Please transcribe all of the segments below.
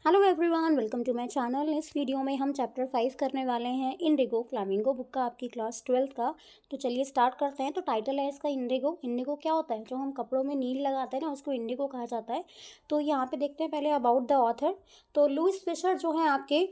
Hello everyone, welcome to my channel. इस video में हम चैप्टर 5 करने वाले हैं इंडिगो फ्लामिंगो बुक का, आपकी क्लास 12th का। तो चलिए स्टार्ट करते हैं। तो टाइटल है इसका इंडिगो। इंडिगो क्या होता है? जो हम कपड़ों में नील लगाते हैं ना, उसको इंडिगो कहा जाता है। तो यहाँ पे देखते हैं पहले अबाउट द ऑथर। तो लुईस फिशर जो है आपके,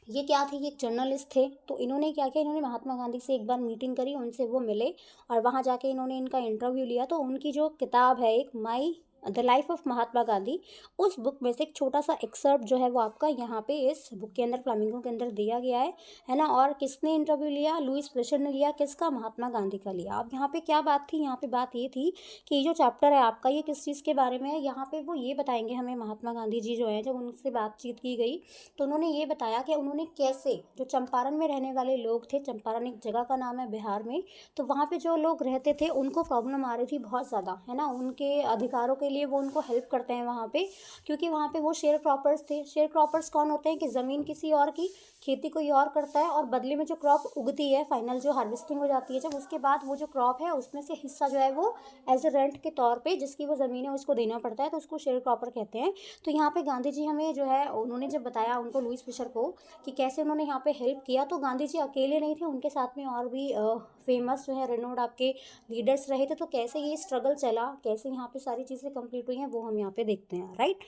ये क्या थे? ये एक जर्नलिस्ट थे। तो इन्होंने क्या किया, इन्होंने महात्मा गांधी से एक बार मीटिंग करी, उनसे वो मिले और वहाँ जाके इन्होंने इनका इंटरव्यू लिया। तो उनकी जो किताब है एक my the life of Mahatma Gandhi, उस बुक में से एक छोटा सा एक्सर्प्ट जो है वो आपका यहाँ पे इस बुक के अंदर, फ्लामिंगो के अंदर दिया गया है ना। और किसने इंटरव्यू लिया? लुईस फिशर ने लिया। किसका? महात्मा गांधी का लिया। अब यहाँ पे क्या बात थी? यहाँ पे बात ये थी कि जो चैप्टर है आपका, ये किस चीज़ के बारे में है? यहाँ पे वो ये बताएंगे हमें, महात्मा गांधी जी जो है, जब उनसे बातचीत की गई तो उन्होंने ये बताया कि उन्होंने कैसे, जो चंपारण में रहने वाले लोग थे, चंपारण एक जगह का नाम है बिहार में, तो वहाँ पे जो लोग रहते थे उनको प्रॉब्लम आ रही थी बहुत ज़्यादा, है ना। उनके अधिकारों के लिए वो उनको हेल्प करते हैं वहाँ पे, क्योंकि वहाँ पे वो शेयर क्रॉपर्स थे। शेयर क्रॉपर्स कौन होते हैं? कि ज़मीन किसी और की, खेती कोई और करता है और बदले में जो क्रॉप उगती है, फाइनल जो हार्वेस्टिंग हो जाती है जब, उसके बाद वो जो क्रॉप है उसमें से हिस्सा जो है वो एज ए रेंट के तौर पे जिसकी वो ज़मीन है उसको देना पड़ता है, तो उसको शेयर क्रॉपर कहते हैं। तो यहाँ पे गांधी जी हमें जो है, उन्होंने जब बताया उनको, लुईस फिशर को, कि कैसे उन्होंने यहाँ पे हेल्प किया, तो गांधी जी अकेले नहीं थे, उनके साथ में और भी फेमस जो है, रेनोड आपके लीडर्स रहे थे। तो कैसे ये स्ट्रगल चला, कैसे यहाँ पे सारी चीज़ें कंप्लीट हुई हैं, वो हम यहाँ पे देखते हैं, राइट।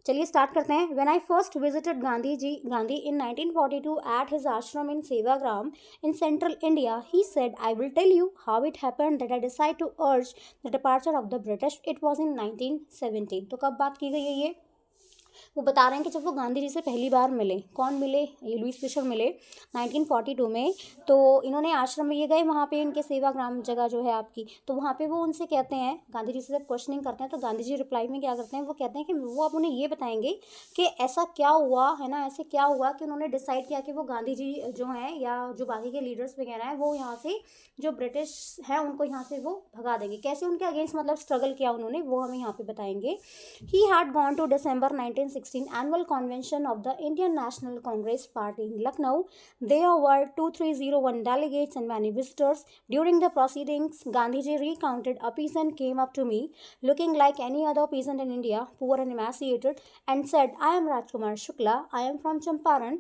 चलिए स्टार्ट करते हैं। When I first visited Gandhi in 1942 at his ashram in Sevagram in central India, he said, I will tell you how it happened that I decide to urge the departure of the British. It was in 1917। तो कब बात की गई है ये? वो बता रहे हैं कि जब वो गांधी जी से पहली बार मिले, कौन मिले? ये लुईस फिशर मिले 1942 में। तो इन्होंने आश्रम में ये गए, वहाँ पे इनके सेवाग्राम जगह जो है आपकी, तो वहाँ पे वो उनसे कहते हैं, गांधी जी से जब क्वेश्चनिंग करते हैं तो गांधी जी रिप्लाई में क्या करते हैं, वो कहते हैं कि वो अब उन्हें ये बताएंगे कि ऐसा क्या हुआ, है ना, ऐसे क्या हुआ कि उन्होंने डिसाइड किया कि वो गांधी जी जो हैं, या जो बाकी के लीडर्स वगैरह हैं, वो यहाँ से, जो ब्रिटिश हैं उनको यहाँ से वो भगा देंगे। कैसे उनके अगेंस्ट मतलब स्ट्रगल किया उन्होंने, वो हमें यहाँ पे बताएंगे। He had gone to December 1916 annual convention of the Indian National Congress Party in Lucknow. There were 2301 delegates and many visitors. During the proceedings, Gandhiji recounted, a peasant came up to me, looking like any other peasant in India, poor and emaciated, and said, I am Rajkumar Shukla, I am from Champaran,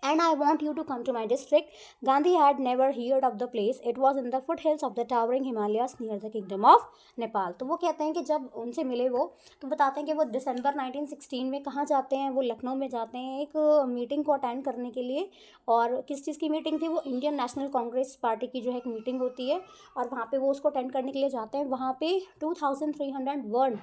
and I want you to come to my district. Gandhi had never heard of the place. It was in the foothills of the towering Himalayas near the kingdom of Nepal. तो वो कहते हैं कि जब उनसे मिले वो, तो बताते हैं कि वो दिसंबर 1916 में कहाँ जाते हैं, वो लखनऊ में जाते हैं एक मीटिंग को अटेंड करने के लिए। और किस चीज़ की मीटिंग थी? वो इंडियन नेशनल कांग्रेस पार्टी की जो है एक मीटिंग होती है, और वहाँ पे वो उसको अटेंड करने के लिए जाते हैं। वहाँ पे 2301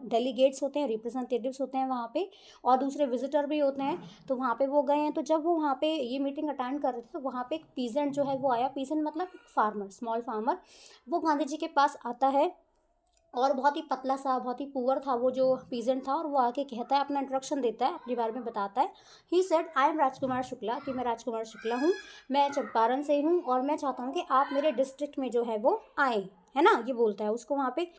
डेलीगेट्स होते हैं, रिप्रेजेंटेटिव्स होते हैं वहाँ पे, और दूसरे विजिटर भी होते हैं। तो वहाँ पे वो गए हैं। तो जब वो वहाँ पे ये मीटिंग अटेंड कर रहे थे, तो वहाँ पे एक पीजेंट जो है वो आया। पीजेंट मतलब फार्मर, स्मॉल फार्मर। वो गांधी जी के पास आता है, और बहुत ही पतला सा, बहुत ही पुअर था वो जो पीजेंट था, और वो आके कहता है, अपना इंट्रोडक्शन देता है, अपने बारे में बताता है। ही said, I am Rajkumar Shukla, कि मैं राजकुमार शुक्ला हूँ, मैं चंपारण से हूँ, और मैं चाहता हूँ कि आप मेरे डिस्ट्रिक्ट में जो है वो आए, है ना, ये बोलता है उसको वहाँ पे।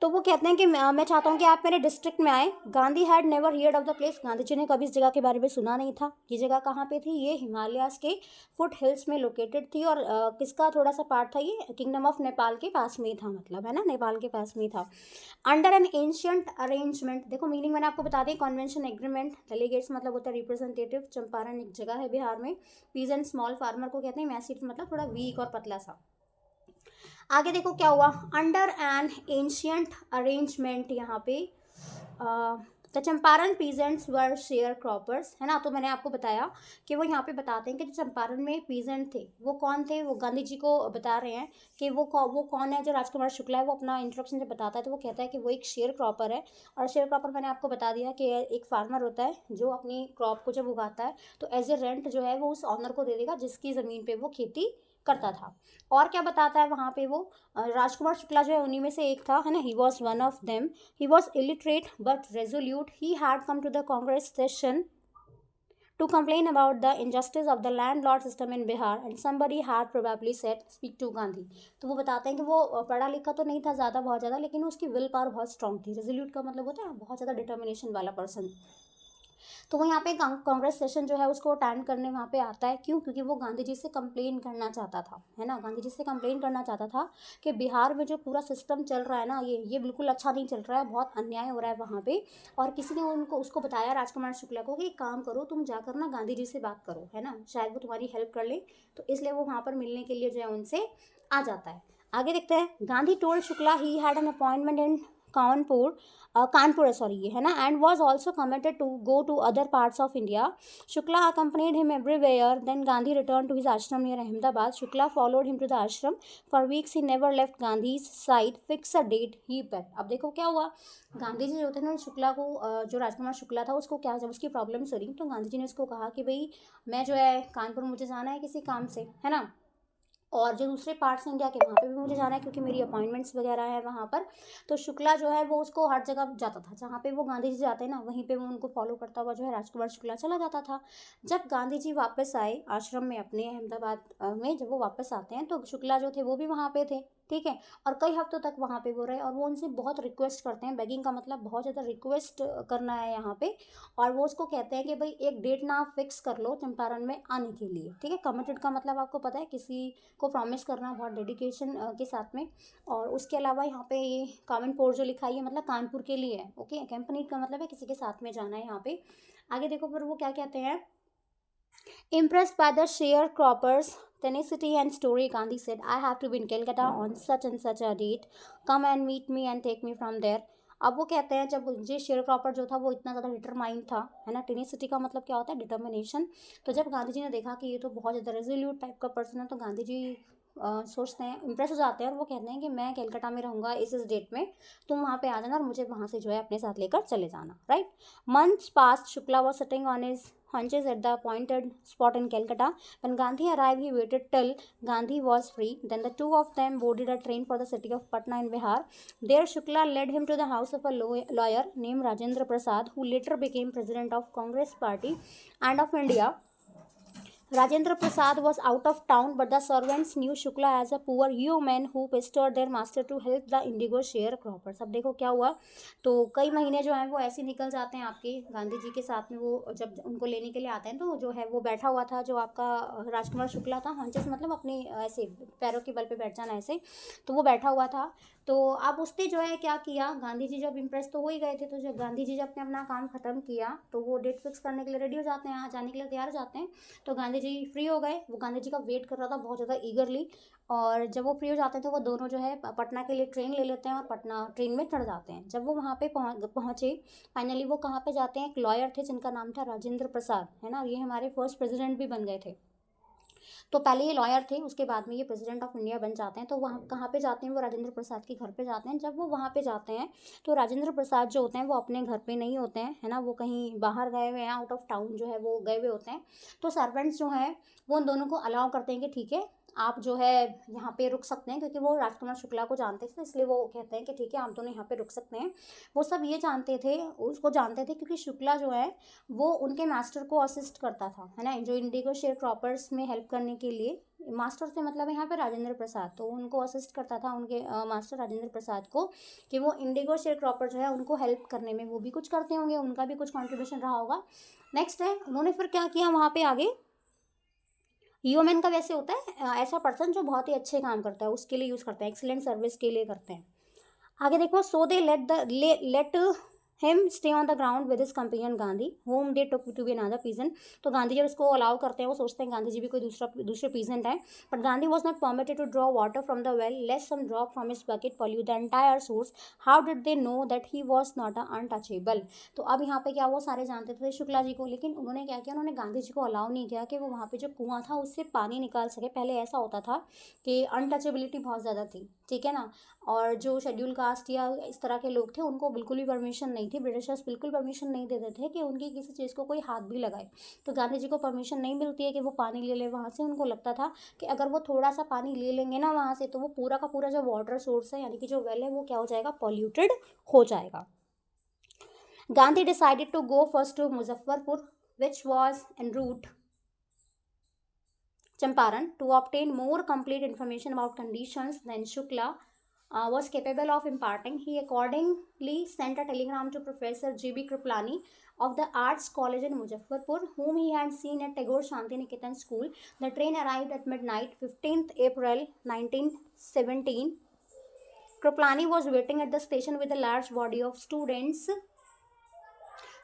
तो वो कहते हैं कि मैं चाहता हूँ कि आप मेरे डिस्ट्रिक्ट में आए। Gandhi had never heard of the place. Gandhi ji ने कभी इस जगह के बारे में सुना नहीं था। ये जगह कहाँ पे थी? ये हिमालयाज के फुट हिल्स में लोकेटेड थी, और किसका थोड़ा सा पार्ट था? ये किंगडम ऑफ नेपाल के पास में था, मतलब, है ना, नेपाल के पास में था। अंडर एन एंशियंट अरेंजमेंट, देखो मीनिंग मैंने आपको बता दी। कॉन्वेंशन एग्रीमेंट, डेलीगेट्स मतलब होता है रिप्रेजेंटेटिव। चंपारण एक जगह है बिहार में। पीजेंट स्मॉल फार्मर को कहते हैं। मैसिव मतलब थोड़ा वीक और पतला सा। आगे देखो क्या हुआ। अंडर एन एंशियंट अरेंजमेंट, यहाँ पे the Champaran peasants were share croppers, है ना। तो मैंने आपको बताया कि वो यहाँ पे बताते हैं कि जो चंपारण में पीजेंट थे वो कौन थे। वो गांधी जी को बता रहे हैं कि वो कौन है। जो राजकुमार शुक्ला है, वो अपना इंट्रोडक्शन जब बताता है तो वो कहता है कि वो एक शेयर क्रॉपर है। और शेयर क्रॉपर मैंने आपको बता दिया कि एक फार्मर होता है जो अपनी क्रॉप को जब उगाता है तो एज ए रेंट जो है वो उस ऑनर को दे देगा जिसकी ज़मीन पे वो खेती करता था। और क्या बताता है वहाँ पे वो, राजकुमार शुक्ला जो है उन्हीं में से एक था, है ना। He was one of them. He was illiterate but resolute. He had come to the Congress session to complain about the injustice of the landlord system in Bihar, and somebody had probably said, speak to Gandhi। तो वो बताते हैं कि वो पढ़ा लिखा तो नहीं था ज़्यादा, बहुत ज़्यादा, लेकिन उसकी विल पावर बहुत स्ट्रांग थी। रेजोल्यूट का मतलब होता है बहुत ज़्यादा डिटर्मिनेशन वाला पर्सन। तो वो यहाँ पे कांग्रेस सेशन जो है उसको अटेंड करने वहाँ पे आता है। क्यों? क्योंकि वो गांधी जी से कंप्लेन करना चाहता था, है ना, गांधी जी से कंप्लेन करना चाहता था कि बिहार में जो पूरा सिस्टम चल रहा है ना, ये बिल्कुल अच्छा नहीं चल रहा है, बहुत अन्याय हो रहा है वहाँ पे। और किसी ने उसको बताया, राजकुमार शुक्ला को, कि एक काम करो, तुम जाकर ना गांधी जी से बात करो, है ना, शायद वो तुम्हारी हेल्प कर ले। तो इसलिए वो वहाँ पर मिलने के लिए जो है उनसे आ जाता है। आगे देखते हैं। Gandhi told Shukla he had an appointment in Kanpur sorry ये है ना, and was also committed to go to other parts of India. Shukla accompanied him everywhere. Then Gandhi return to his ashram near Ahmedabad. Shukla followed him to the ashram for weeks. He never left Gandhi's side. Fix a date he bet. अब देखो क्या हुआ, गांधी जी जो थे ना, शुक्ला को जो राजकुमार शुक्ला था उसको क्या, जब उसकी प्रॉब्लम सुनी तो गांधी जी ने उसको कहा कि भाई मैं जो है कानपुर मुझे जाना है किसी काम से, है ना, और जो दूसरे पार्ट्स इंडिया के वहाँ पे भी मुझे जाना है क्योंकि मेरी अपॉइंटमेंट्स वगैरह है वहाँ पर। तो शुक्ला जो है वो उसको हर जगह जाता था, जहाँ पे वो गांधी जी जाते हैं ना वहीं पे वो उनको फॉलो करता हुआ जो है राजकुमार शुक्ला चला जाता था। जब गांधी जी वापस आए आश्रम में अपने अहमदाबाद में, जब वो वापस आते हैं तो शुक्ला जो थे वो भी वहाँ पे थे, ठीक है, और कई हफ्तों तक वहाँ पे वो रहे। और वो उनसे बहुत रिक्वेस्ट करते हैं, बेगिंग का मतलब बहुत ज़्यादा रिक्वेस्ट करना है यहाँ पे। और वो उसको कहते हैं कि भाई एक डेट ना आप फिक्स कर लो चंपारण में आने के लिए, ठीक है। कमिटेड का मतलब आपको पता है, किसी को प्रॉमिस करना बहुत डेडिकेशन के साथ में। और उसके अलावा यहाँ पे ये कानपुर जो लिखा है ये मतलब कानपुर के लिए है, ओके। कंपनी का मतलब है किसी के साथ में जाना है यहाँ पे। आगे देखो फिर वो क्या कहते हैं। Impressed by the sharecroppers' tenacity and story, Gandhi said, I have to be in Calcutta on such and such a date. Come and meet me and take me from there. अब वो कहते हैं, जब ये शेयर क्रॉपर जो था वो इतना ज़्यादा डिटरमाइंड था, है ना, टेनिसिटी का मतलब क्या होता है, डिटर्मिनेशन। तो जब गांधी जी ने देखा कि ये तो बहुत ज़्यादा रेजोल्यूट टाइप का पर्सन है, तो गांधी जी सोचते हैं, इम्प्रेस हो जाते हैं, और वो कहते हैं कि मैं कलकत्ता में रहूँगा इस डेट में, तुम वहाँ पे आ जाना और मुझे वहाँ से जो है अपने साथ लेकर चले जाना, right. Months past, Shukla was sitting on his hunches at the appointed spot in Calcutta. When Gandhi arrived, he waited till Gandhi was free. Then the two of them boarded a train for the city of Patna in Bihar. There, Shukla led him to the house of a lawyer named Rajendra Prasad, who later became president of Congress Party and of India. Rajendra Prasad was out of town, but the servants knew Shukla as a poor yeoman who pestered their master to help the indigo sharecroppers. अब देखो क्या हुआ, तो कई महीने जो हैं वो ऐसे निकल जाते हैं आपके गांधी जी के साथ में। वो जब उनको लेने के लिए आते हैं तो जो है वो बैठा हुआ था, जो आपका राजकुमार शुक्ला था, हंचेस मतलब अपने ऐसे पैरों के बल पे बैठ जाना ऐसे, तो वो बैठा हुआ था। तो अब उसने जो है क्या किया, गांधी जी जब इम्प्रेस तो हो ही गए थे, तो जब गांधी जी जब अपने अपना काम ख़त्म किया तो वो डेट फिक्स करने के लिए रेडी हो जाते हैं, जाने के लिए तैयार हो जाते हैं। तो गांधी जी फ्री हो गए, वो गांधी जी का वेट कर रहा था बहुत ज़्यादा ईगरली। और जब वो फ्री हो जाते हैं तो वो दोनों जो है पटना के लिए ट्रेन ले लेते हैं और पटना ट्रेन में चढ़ जाते हैं। जब वो वहाँ पे पहुँचे फाइनली, वो कहाँ पे जाते हैं, एक लॉयर थे जिनका नाम था राजेंद्र प्रसाद, है ना, ये हमारे फर्स्ट प्रेसिडेंट भी बन गए थे। तो पहले ये लॉयर थे, उसके बाद में ये प्रेसिडेंट ऑफ इंडिया बन जाते हैं। तो वहाँ कहाँ पे जाते हैं, वो राजेंद्र प्रसाद के घर पे जाते हैं। जब वो वहाँ पे जाते हैं तो राजेंद्र प्रसाद जो होते हैं वो अपने घर पे नहीं होते हैं, है ना, वो कहीं बाहर गए हुए हैं, आउट ऑफ टाउन जो है वो गए हुए होते हैं। तो सर्वेंट्स जो हैं वो उन दोनों को अलाउ करते हैं कि ठीक है आप जो है यहाँ पे रुक सकते हैं, क्योंकि वो राजकुमार शुक्ला को जानते थे, इसलिए वो कहते हैं कि ठीक है आप दोनों यहाँ पे रुक सकते हैं। वो सब ये जानते थे, उसको जानते थे क्योंकि शुक्ला जो है वो उनके मास्टर को असिस्ट करता था, है ना, जो इंडिगो शेयर क्रॉपर्स में हेल्प करने के लिए। मास्टर से मतलब यहाँ पे राजेंद्र प्रसाद, तो उनको असिस्ट करता था उनके मास्टर राजेंद्र प्रसाद को, कि वो इंडिगो शेयर क्रॉपर जो है उनको हेल्प करने में वो भी कुछ करते होंगे, उनका भी कुछ कॉन्ट्रीब्यूशन रहा होगा। नेक्स्ट है, उन्होंने फिर क्या किया वहाँ पे आगे, ह्यूमन का वैसे होता है ऐसा पर्सन जो बहुत ही अच्छे काम करता है, उसके लिए यूज़ करते हैं, एक्सीलेंट सर्विस के लिए करते हैं। आगे देखो, so they let him stay on the ground with his companion Gandhi home they took to be another pigeon. तो गांधी जब इसको अलाउ करते हैं, वो सोचते हैं गांधी जी भी कोई दूसरे पीजेंट है, but Gandhi was not permitted to draw water from the well lest some drop from his bucket pollute the entire source. How did they know that he was not untouchable. तो अब यहाँ पे क्या, वो सारे जानते थे शुक्ला जी को, लेकिन उन्होंने क्या किया, उन्होंने गांधी जी को अलाउ नहीं किया कि वो वहाँ पे जो कुआं था उससे पानी निकाल सके। पहले ऐसा होता था कि अनटचेबिलिटी बहुत ज़्यादा थी, ठीक है ना, और जो शेड्यूल कास्ट या इस तरह के लोग थे उनको बिल्कुल भी परमिशन नहीं थी, ब्रिटिशर्स बिल्कुल परमिशन नहीं देते थे कि उनकी किसी चीज़ को कोई हाथ भी लगाए। तो गांधी जी को परमिशन नहीं मिलती है कि वो पानी ले ले वहाँ से। उनको लगता था कि अगर वो थोड़ा सा पानी ले लेंगे ना वहाँ से, तो वो पूरा का पूरा जो वाटर सोर्स है यानी कि जो वेल है वो क्या हो जाएगा, पॉल्यूटेड हो जाएगा। Gandhi decided to go first to Muzaffarpur which was en route Champaran to obtain more complete information about conditions than Shukla was capable of imparting, he accordingly sent a telegram to Professor G.B. Kriplani of the Arts College in Muzaffarpur, whom he had seen at Tagore Shantiniketan School. The train arrived at midnight, 15th April 1917. Kriplani was waiting at the station with a large body of students.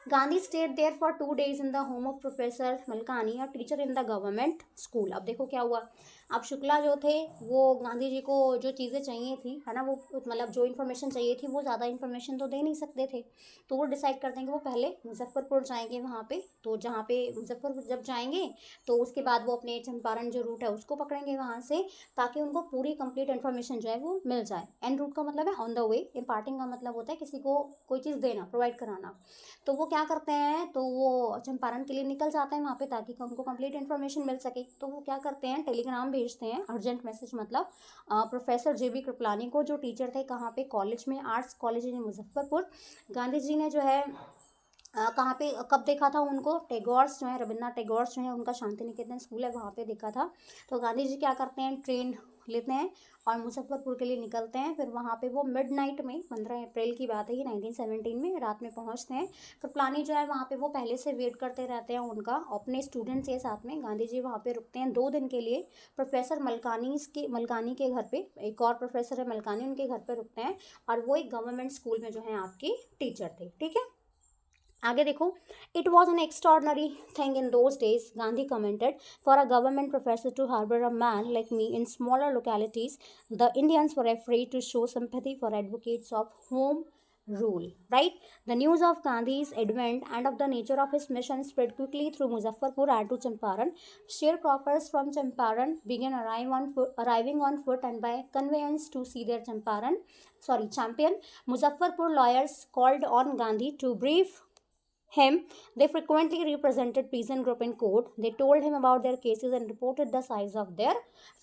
Gandhi stayed there for 2 days in the home of Professor Malkani, a teacher in the government school. अब देखो क्या हुआ, अब शुक्ला जो थे वो गांधी जी को जो चीज़ें चाहिए थी, है ना, वो मतलब जो इन्फॉर्मेशन चाहिए थी वो ज़्यादा इन्फॉर्मेशन तो दे नहीं सकते थे, तो वो डिसाइड करते हैं कि वो पहले मुजफ्फरपुर जाएंगे वहाँ पे। तो जहाँ पे मुजफ्फरपुर जब जाएंगे तो उसके बाद वो अपने चंपारण जो रूट है उसको पकड़ेंगे वहाँ से, ताकि उनको पूरी कंप्लीट इन्फॉर्मेशन जो है वो मिल जाए। एंड रूट का मतलब है ऑन द वे, इम्पार्टिंग का मतलब होता है किसी को कोई चीज़ देना, प्रोवाइड कराना। तो वो क्या करते हैं, तो वो चंपारण के लिए निकल जाते हैं वहाँ पे ताकि उनको कंप्लीट इन्फॉर्मेशन मिल सके। तो वो क्या करते हैं, टेलीग्राम भेजते हैं, अर्जेंट मैसेज मतलब, प्रोफेसर J.B. कृपलानी को, जो टीचर थे कहाँ पे, कॉलेज में, arts college in Muzaffarpur. Gandhi ji ने जो है कहाँ पे कब देखा था उनको, टैगोर्स जो है, रविन्द्रनाथ टैगोर्स जो है उनका शांति निकेतन स्कूल है वहाँ पे देखा था। तो गांधी जी क्या करते हैं, ट्रेन लेते हैं और मुजफ्फरपुर के लिए निकलते हैं। फिर वहाँ पे वो मिडनाइट में, 15 अप्रैल की बात है ये 1917 में, रात में पहुँचते हैं। कृपलानी जो है वहाँ पे वो पहले से वेट करते रहते हैं उनका, अपने स्टूडेंट्स के साथ में। गांधी जी वहाँ पे रुकते हैं 2 दिन के लिए, प्रोफेसर मलकानी के घर पे, एक और प्रोफेसर है मलकानी, उनके घर पे रुकते हैं, और वो एक गवर्नमेंट स्कूल में जो है आपके टीचर थे। ठीक है, आगे देखो, it was an extraordinary thing in those days, Gandhi commented, for a government professor to harbour a man like me in smaller localities. The Indians were afraid to show sympathy for advocates of home rule, right? The news of Gandhi's advent and of the nature of his mission spread quickly through Muzaffarpur and to Champaran. Sharecroppers from Champaran began arriving on foot and by conveyance to see their champion. Muzaffarpur lawyers called on Gandhi to brief him. They frequently represented peasant group in court. They told him about their cases and reported the size of their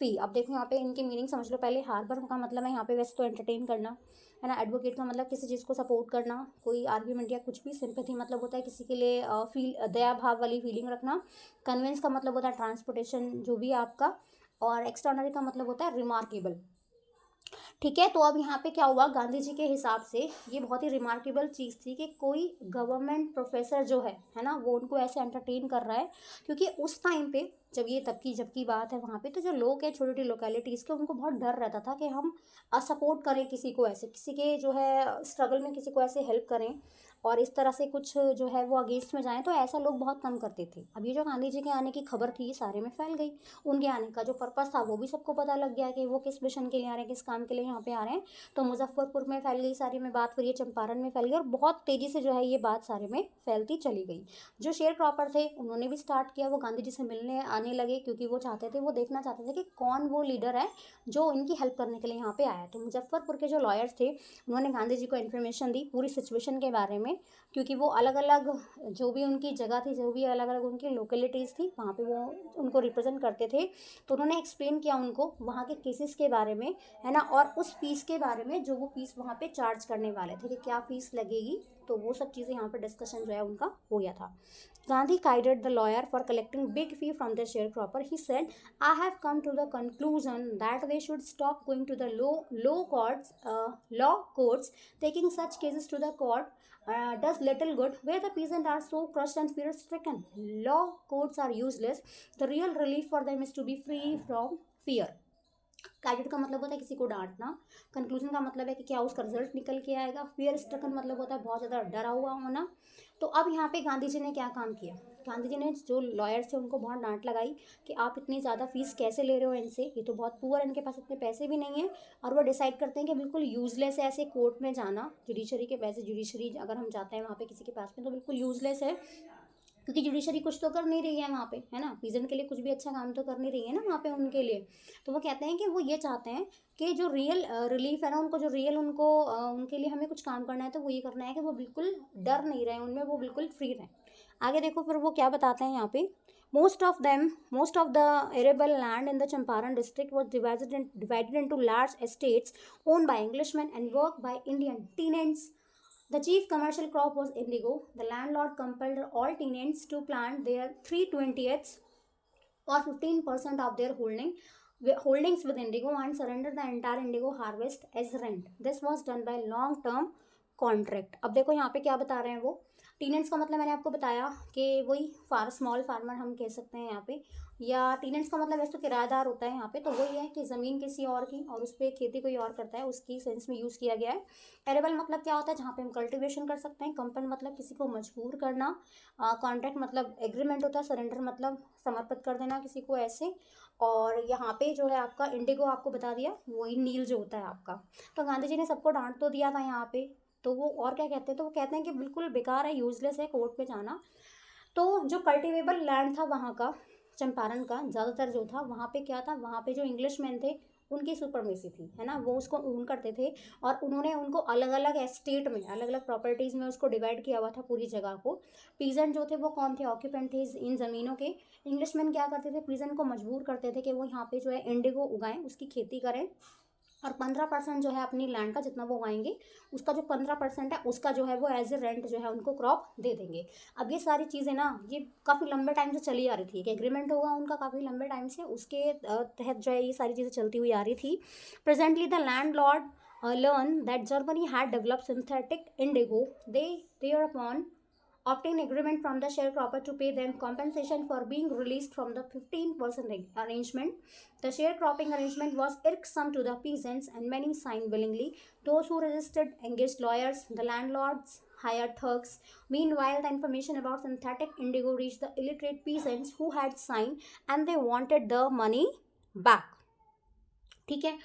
fee. अब देखो यहाँ पे इनकी meaning समझ लो पहले। Harbour का मतलब है यहाँ पे वैसे तो एंटरटेन करना, है ना। एडवोकेट का मतलब किसी चीज़ को सपोर्ट करना, कोई आर्ग्यूमेंट या कुछ भी। सिंपैथी मतलब होता है किसी के लिए फील, दया भाव वाली फीलिंग रखना। कन्विंस का मतलब होता है ट्रांसपोर्टेशन जो भी आपका, और एक्सट्राऑर्डिनरी का मतलब होता है रिमार्केबल। ठीक है, तो अब यहाँ पे क्या हुआ, गांधी जी के हिसाब से ये बहुत ही रिमार्केबल चीज़ थी कि कोई गवर्नमेंट प्रोफेसर जो है ना, वो उनको ऐसे एंटरटेन कर रहा है। क्योंकि उस टाइम पे जब ये जब की बात है, वहाँ पे तो जो लोग हैं छोटी छोटी लोकेलिटीज़ के, उनको बहुत डर रहता था कि हम सपोर्ट करें किसी को, ऐसे किसी के जो है स्ट्रगल में किसी को ऐसे हेल्प करें और इस तरह से कुछ जो है वो अगेंस्ट में जाएं, तो ऐसा लोग बहुत कम करते थे। अब ये जो गांधी जी के आने की खबर थी ये सारे में फैल गई। उनके आने का जो पर्पस था वो भी सबको पता लग गया कि वो किस मिशन के लिए आ रहे हैं, किस काम के लिए यहाँ पे आ रहे हैं। तो मुजफ्फरपुर में फैल गई सारी में बात, फिर ये चंपारण में फैल गई, और बहुत तेज़ी से जो है ये बात सारे में फैलती चली गई। जो शेयर क्रॉपर थे उन्होंने भी स्टार्ट किया, वो गांधी जी से मिलने आने लगे, क्योंकि वो चाहते थे, वो देखना चाहते थे कि कौन वो लीडर है जो इनकी हेल्प करने के लिए यहाँ पे आया। तो मुजफ्फरपुर के जो लॉयर्स थे उन्होंने गांधी जी को इन्फॉर्मेशन दी पूरी सिचुएशन के बारे में, क्योंकि वो अलग अलग जो भी उनकी जगह थी, जो भी अलग अलग उनकी लोकेलिटीज़ थी, वहाँ पे वो उनको रिप्रेजेंट करते थे। तो उन्होंने एक्सप्लेन किया उनको वहाँ के केसेस के बारे में, है ना, और उस फीस के बारे में जो वो फीस वहाँ पे चार्ज करने वाले थे कि क्या फ़ीस लगेगी। तो वो सब चीज़ें यहाँ पे डिस्कशन जो है उनका हो गया था। Gandhi chided the lawyer for collecting big fee from the sharecropper. He said, "I have come to the conclusion that they should stop going to the law courts. Taking such cases to the court does little good, where the peasants are so crushed and fear-stricken. Law courts are useless. The real relief for them is to be free from fear." Guided का मतलब होता है किसी को डांटना। Conclusion का मतलब है कि क्या उसका रिजल्ट निकल के आएगा। फियर स्ट्रकन मतलब होता है बहुत ज़्यादा डरा हुआ होना। तो अब यहाँ पे गांधी जी ने क्या काम किया, गांधी जी ने जो लॉयर्स थे उनको बहुत डांट लगाई कि आप इतनी ज़्यादा फीस कैसे ले रहे हो इनसे, ये तो बहुत पुअर, इनके पास इतने पैसे भी नहीं है। और वो डिसाइड करते हैं कि बिल्कुल यूजलेस है ऐसे कोर्ट में जाना, जुडिशरी के पैसे, जुडिशरी अगर हम जाते हैं वहाँ पे किसी के पास में तो बिल्कुल यूजलेस है, क्योंकि जुडिशरी कुछ तो कर नहीं रही है वहाँ पे, है ना। पीजेंट के लिए कुछ भी अच्छा काम तो कर नहीं रही है ना वहाँ पे उनके लिए। तो वो कहते हैं कि वो ये चाहते हैं कि जो रियल रिलीफ है ना उनको, जो रियल उनको उनके लिए हमें कुछ काम करना है तो वो ये करना है कि वो बिल्कुल डर नहीं रहे उनमें, वो बिल्कुल फ्री रहें। आगे देखो फिर वो क्या बताते हैं यहाँ पे। Most of the arable land in the Champaran district was divided into large estates owned by Englishmen and worked by Indian tenants. The chief commercial crop was indigo. The landlord compelled all tenants to plant their 3/20 or 15% of their holding holdings with Indigo and surrender the entire Indigo harvest as rent. This was done by long term contract. अब देखो यहाँ पे क्या बता रहे हैं वो, tenants का मतलब मैंने आपको बताया कि वही स्मॉल फार्मर हम कह सकते हैं यहाँ पे, या टीनेंट्स का मतलब वैसे तो किराएदार होता है यहाँ पे, तो वही है कि ज़मीन किसी और की और उस पर खेती कोई और करता है, उसकी सेंस में यूज़ किया गया है। एरेबल मतलब क्या होता है, जहाँ पे हम कल्टिवेशन कर सकते हैं। कंपन मतलब किसी को मजबूर करना। कॉन्ट्रैक्ट मतलब एग्रीमेंट होता है। सरेंडर मतलब समर्पित कर देना किसी को ऐसे। और यहाँ पे जो है आपका इंडिगो आपको बता दिया, वही नील जो होता है आपका। तो गांधी जी ने सबको डांट तो दिया था यहाँ पे, तो वो और क्या कहते हैं, तो वो कहते हैं कि बिल्कुल बेकार है, यूजलेस है कोर्ट पे जाना। तो जो कल्टिवेबल लैंड था वहाँ का, चंपारण का ज़्यादातर जो था, वहाँ पे क्या था, वहाँ पे जो इंग्लिश मैन थे उनकी सुपरमेसी थी, है ना, वो उसको ओन करते थे। और उन्होंने उनको अलग अलग एस्टेट में, अलग अलग प्रॉपर्टीज़ में उसको डिवाइड किया हुआ था पूरी जगह को। पीजेंट जो थे वो कौन थे, ऑक्यूपेंट थे इन ज़मीनों के। इंग्लिशमैन क्या करते थे, पीजेंट को मजबूर करते थे कि वो यहाँ पे जो है इंडिगो उगाएं, उसकी खेती करें, और 15% जो है अपनी लैंड का जितना वो उगाएंगे, उसका जो 15% है उसका जो है वो एज ए रेंट जो है उनको क्रॉप दे देंगे। अब ये सारी चीज़ें ना, ये काफ़ी लंबे टाइम से चली आ रही थी, एक एग्रीमेंट होगा उनका काफ़ी लंबे टाइम से, उसके तहत जो है ये सारी चीज़ें चलती हुई आ रही थी। Presently the land Lord learn that Germany had developed synthetic indigo. They thereupon obtain agreement from the sharecropper to pay them compensation for being released from the 15% arrangement. The sharecropping arrangement was irksome to the peasants and many signed willingly. Those who resisted engaged lawyers. The landlords hired thugs. Meanwhile, the information about synthetic indigo reached the illiterate peasants who had signed and they wanted the money back. ठीक है,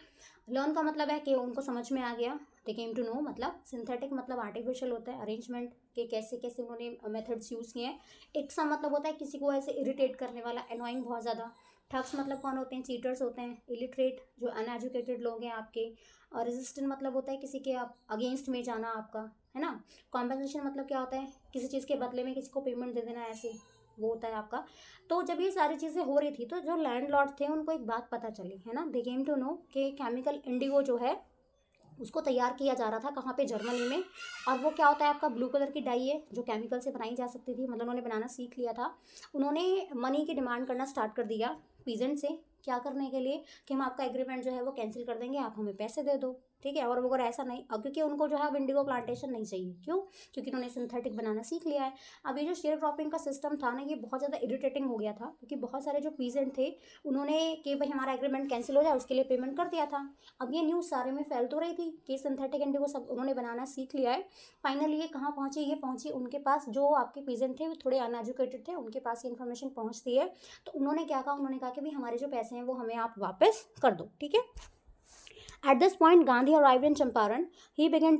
learn का मतलब है कि उनको समझ में आ गया, दे केम टू नो, मतलब सिंथेटिक मतलब आर्टिफिशियल होता है, अरेंजमेंट के कैसे कैसे उन्होंने मेथड्स यूज़ किए हैं। एक सा मतलब होता है किसी को ऐसे इरिटेट करने वाला, एनोइंग बहुत ज़्यादा। ठग्स मतलब कौन होते हैं, चीटर्स होते हैं। इलिटरेट जो अनएजुकेटेड लोग हैं आपके। और रेजिस्टेंट मतलब होता है किसी के आप अगेंस्ट में जाना आपका, है ना। कॉम्पनसेशन मतलब क्या होता है, किसी चीज़ के बदले में किसी को पेमेंट दे देना, ऐसे वो होता है आपका। तो जब ये सारी चीज़ें हो रही थी तो जो लैंडलॉर्ड थे उनको एक बात पता चली, है ना, दे केम टू नो कि केमिकल इंडिगो जो है उसको तैयार किया जा रहा था कहाँ पे, जर्मनी में। और वो क्या होता है आपका, ब्लू कलर की डाई है जो केमिकल से बनाई जा सकती थी, मतलब उन्होंने बनाना सीख लिया था। उन्होंने मनी की डिमांड करना स्टार्ट कर दिया पीजेंट से, क्या करने के लिए, कि हम आपका एग्रीमेंट जो है वो कैंसिल कर देंगे, आप हमें पैसे दे दो, ठीक है। और अगर ऐसा नहीं, क्योंकि उनको जो है अब इंडिगो प्लांटेशन नहीं चाहिए, क्यों, क्योंकि उन्होंने सिंथेटिक बनाना सीख लिया है। अब ये जो शेयर क्रॉपिंग का सिस्टम था ना, ये बहुत ज़्यादा इरिटेटिंग हो गया था, क्योंकि बहुत सारे जो पीजेंट थे उन्होंने कि भाई हमारा एग्रीमेंट कैंसिल हो जाए उसके लिए पेमेंट कर दिया था। अब ये न्यूज़ सारे में फैल तो रही थी कि सिंथेटिक इंडिगो सब उन्होंने बनाना सीख लिया है। फाइनली ये कहाँ पहुँची, ये पहुँची उनके पास, जो आपके पीजेंट थे वो थोड़े अनएजुकेटेड थे, उनके पास ये इन्फॉर्मेशन पहुँचती है। तो उन्होंने क्या कहा, उन्होंने कहा कि भाई हमारे जो पैसे हैं वो हमें आप वापस कर दो, ठीक है। At this point, Gandhi arrived in Champaran. He began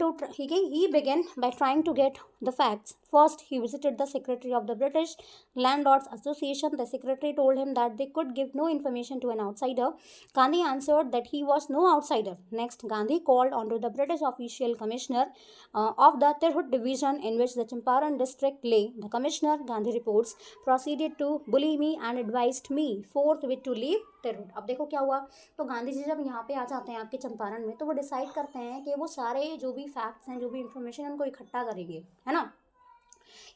by trying to get the facts. First, he visited the secretary of the British Landlords Association. The secretary told him that they could give no information to an outsider. Gandhi answered that he was no outsider. Next, Gandhi called onto the British official commissioner of the Tirhut division in which the Champaran district lay. The commissioner, Gandhi reports, proceeded to bully me and advised me forthwith to leave Tirhut. अब देखो क्या हुआ, तो गांधी जी जब यहाँ पे आ जाते हैं आपके चंपारण में, तो वो डिसाइड करते हैं कि वो सारे जो भी फैक्ट्स हैं, जो भी इंफॉर्मेशन उनको इकट्ठा करेंगे, है ना।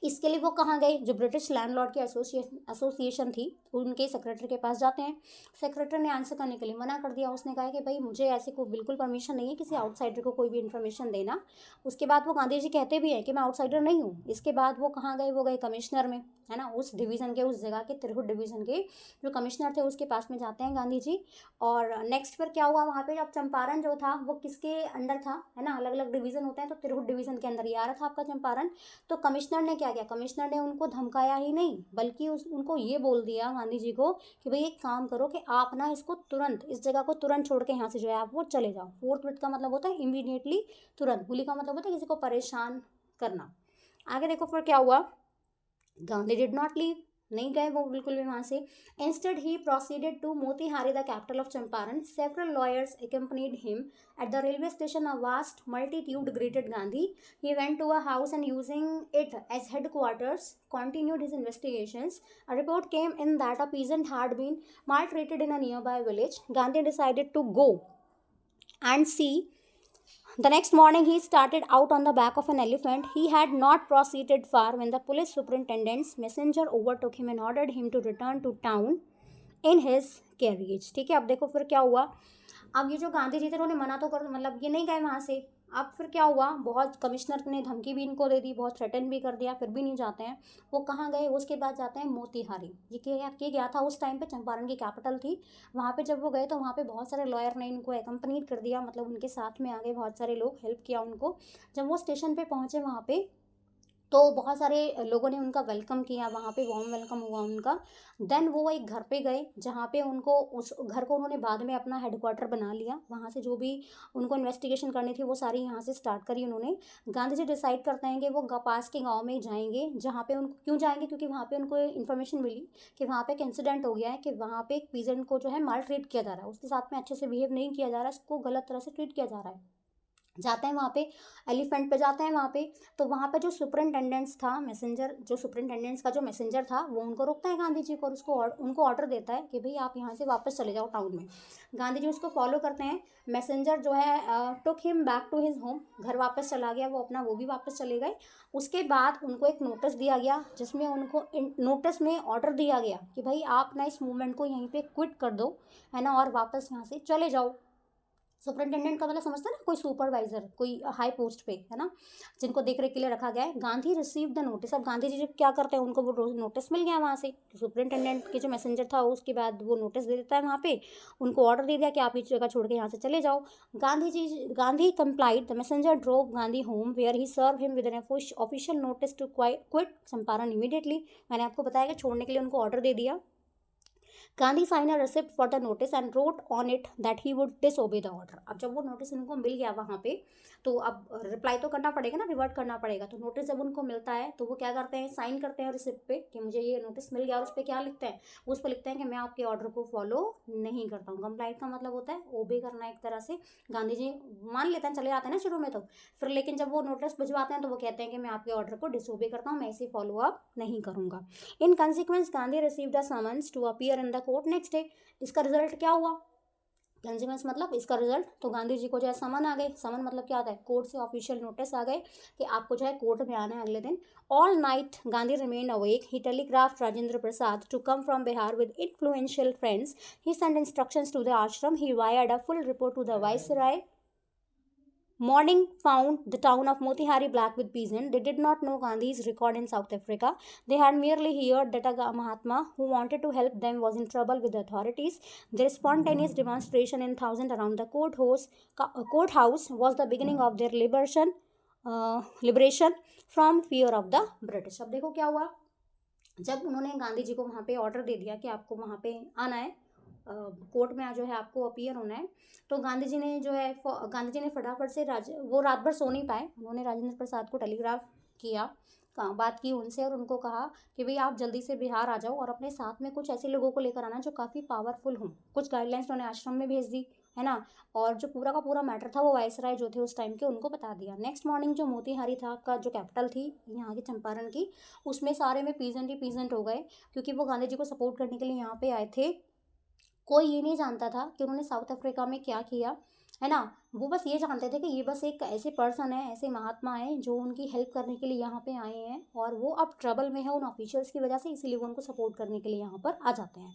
इसके लिए वो कहाँ गए, जो ब्रिटिश लैंडलॉर्ड की एसोसिएशन थी उनके सेक्रेटरी के पास जाते हैं। सेक्रेटरी ने आंसर करने के लिए मना कर दिया, उसने कहा कि भाई मुझे ऐसे को बिल्कुल परमिशन नहीं है किसी आउटसाइडर को कोई भी इन्फॉर्मेशन देना। उसके बाद वो गांधी जी कहते भी हैं कि मैं आउटसाइडर नहीं हूँ। इसके बाद वो कहाँ गए, वो गए कमिश्नर में, है ना, उस डिवीज़न के, उस जगह के तिरहुत डिवीज़न के जो कमिश्नर थे उसके पास में जाते हैं गांधी जी। और नेक्स्ट फिर क्या हुआ वहाँ पे, जब चंपारण जो था वो किसके अंडर था, है ना, अलग अलग डिवीज़न होते हैं, तो तिरहुत डिवीज़न के अंदर ही आ रहा था आपका चंपारण। तो कमिश्नर ने क्या किया, कमिश्नर ने उनको धमकाया ही नहीं, बल्कि उनको ये बोल दिया गांधी जी को कि भाई एक काम करो कि आप ना इसको तुरंत, इस जगह को तुरंत छोड़ के यहाँ से जो है आप वो चले जाओ। फोर्थविथ का मतलब होता है इमीडिएटली, तुरंत। बुली का मतलब होता है किसी को परेशान करना। आगे देखो फिर क्या हुआ, गांधी डिड नॉट लीव, नहीं गए वो बिल्कुल भी वहाँ से। Instead he proceeded to Motihari, the capital of Champaran. Several lawyers accompanied him. At the railway station, a vast multitude greeted Gandhi. He went to a house and using it as headquarters, continued his investigations. A report came in that a peasant had been maltreated in a nearby village. Gandhi decided to go and see. The next morning, he started out on the back of an elephant. He had not proceeded far when the police superintendent's messenger overtook him and ordered him to return to town in his carriage. ठीक है, अब देखो फिर क्या हुआ। अब ये जो गांधी जी थे उन्होंने मना तो कर, मतलब ये नहीं गए वहाँ से। अब फिर क्या हुआ, बहुत कमिश्नर ने धमकी भी इनको दे दी, बहुत थ्रेटन भी कर दिया, फिर भी नहीं जाते हैं। वो कहाँ गए, उसके बाद जाते हैं मोतीहारी। ये किया गया था उस टाइम पे, चंपारण की कैपिटल थी। वहाँ पे जब वो गए तो वहाँ पे बहुत सारे लॉयर ने इनको एकम्पनीड कर दिया, मतलब उनके साथ में आ गए बहुत सारे लोग, हेल्प किया उनको। जब वो स्टेशन पे पहुँचे वहाँ पे, तो बहुत सारे लोगों ने उनका वेलकम किया, वहाँ पे वार्म वेलकम हुआ उनका। देन वो एक घर पे गए, जहाँ पे उनको, उस घर को उन्होंने बाद में अपना हेडक्वार्टर बना लिया। वहाँ से जो भी उनको इन्वेस्टिगेशन करनी थी वो सारी यहाँ से स्टार्ट करी उन्होंने। गांधी जी डिसाइड करते हैं कि वो पास के गाँव में जाएंगे, जहाँ पे उनको, क्यों जाएंगे, क्योंकि वहाँ पे उनको इन्फॉर्मेशन मिली कि वहाँ पे एक इंसिडेंट हो गया है कि वहाँ पे एक पीजेंट को जो है माल ट्रीट किया जा रहा है, उसके साथ में अच्छे से बिहेव नहीं किया जा रहा है, उसको गलत तरह से ट्रीट किया जा रहा है। जाते हैं वहाँ पे, एलिफेंट पे जाते हैं वहाँ पे। तो वहाँ पे जो सुपरिटेंडेंट्स था, मैसेंजर, जो सुपरिटेंडेंट्स का जो मैसेंजर था, वो उनको रोकता है गांधी जी को, और उनको ऑर्डर देता है कि भाई आप यहाँ से वापस चले जाओ टाउन में। गांधी जी उसको फॉलो करते हैं। मैसेंजर जो है took him back to his home, घर वापस चला गया वो अपना, वो भी वापस चले गए। उसके बाद उनको एक नोटिस दिया गया, जिसमें उनको नोटिस में ऑर्डर दिया गया कि भाई आप ना इस मूवमेंट को यहीं पे क्विट कर दो, है ना, और वापस यहाँ से चले जाओ। सुपरिटेंडेंट का मतलब समझते हैं ना, कोई सुपरवाइजर, कोई हाई पोस्ट पे, है ना, जिनको देख रेख के लिए रखा गया है। Gandhi receive the notice. अब गांधी जी जब क्या करते हैं, उनको वो नोटिस मिल गया वहाँ से, सुपरिटेंडेंट के जो मैसेंजर था, उसके बाद वो नोटिस दे देता है वहाँ पे, उनको ऑर्डर दे दिया कि आप इस जगह छोड़ के यहाँ से चले जाओ। Gandhi complied, the messenger drove Gandhi home where he serve him with an official notice to quit Champaran immediately. मैंने आपको बताया कि छोड़ने के लिए उनको ऑर्डर दे दिया। Gandhi sign a receipt for the notice and wrote on it that he would disobey the order. अब जब वो नोटिस उनको मिल गया वहाँ पे, तो अब रिप्लाई तो करना पड़ेगा ना, रिवर्ट करना पड़ेगा। तो नोटिस जब उनको मिलता है तो वो क्या करते हैं, साइन करते हैं रिसिप्ट पे कि मुझे ये नोटिस मिल गया, और उस पर क्या लिखते हैं, उस पर लिखते हैं कि मैं आपके ऑर्डर को फॉलो नहीं करता हूँ। कंप्लाइट का मतलब होता है ओबे करना एक तरह से। गांधी जी मान लेते हैं, चले जाते हैं ना शुरू में तो, फिर लेकिन जब वो नोटिस भिजवाते हैं तो वो कहते हैं कि मैं आपके ऑर्डर को डिसओबे करता हूँ, मैं इसे फॉलो अप नहीं करूँगा। In consequence Gandhi receive the summons to appear in the court next day. इसका रिजल्ट क्या हुआ, कंसिक्वेंस मतलब इसका रिजल्ट, तो गांधी जी को जो है समन आ गए। समन मतलब क्या होता है, कोर्ट से ऑफिशियल नोटिस आ गए कि आपको जो है कोर्ट में आना है अगले दिन। All night Gandhi remain awake. He telegraphed Rajendra Prasad to come from Bihar with influential friends. He sent instructions to the ashram. He wired a full report to the viceroy. Morning found the town of Motihari black with peasants. They did not know Gandhi's record in South Africa. They had merely heard that a Mahatma who wanted to help them was in trouble with the authorities. Their spontaneous demonstration in thousands around the courthouse was the beginning of their liberation from fear of the British. अब देखो क्या हुआ, जब उन्होंने गांधी जी को वहाँ पे order दे दिया कि आपको वहाँ पे आना है, कोर्ट में जो है आपको अपीयर होना है, तो गांधी जी ने फटाफट से वो रात भर सो नहीं पाए। उन्होंने राजेंद्र प्रसाद को टेलीग्राफ किया, बात की उनसे, और उनको कहा कि भाई आप जल्दी से बिहार आ जाओ और अपने साथ में कुछ ऐसे लोगों को लेकर आना जो काफ़ी पावरफुल हों। कुछ गाइडलाइंस उन्होंने आश्रम में भेज दी, है ना, और जो पूरा का पूरा मैटर था वो वायसराय जो थे उस टाइम के, उनको बता दिया। नेक्स्ट मॉर्निंग जो मोतीहारी था का जो कैपिटल थी यहाँ की चंपारण की, उसमें सारे में पीजेंट ही पीजेंट हो गए, क्योंकि वो गांधी जी को सपोर्ट करने के लिए यहाँ पे आए थे। कोई ये नहीं जानता था कि उन्होंने साउथ अफ्रीका में क्या किया, है ना। वो बस ये जानते थे कि ये बस एक ऐसे पर्सन है, ऐसे महात्मा है जो उनकी हेल्प करने के लिए यहाँ पे आए हैं, और वो अब ट्रबल में है उन ऑफिशियल्स की वजह से, इसीलिए वो उनको सपोर्ट करने के लिए यहाँ पर आ जाते हैं।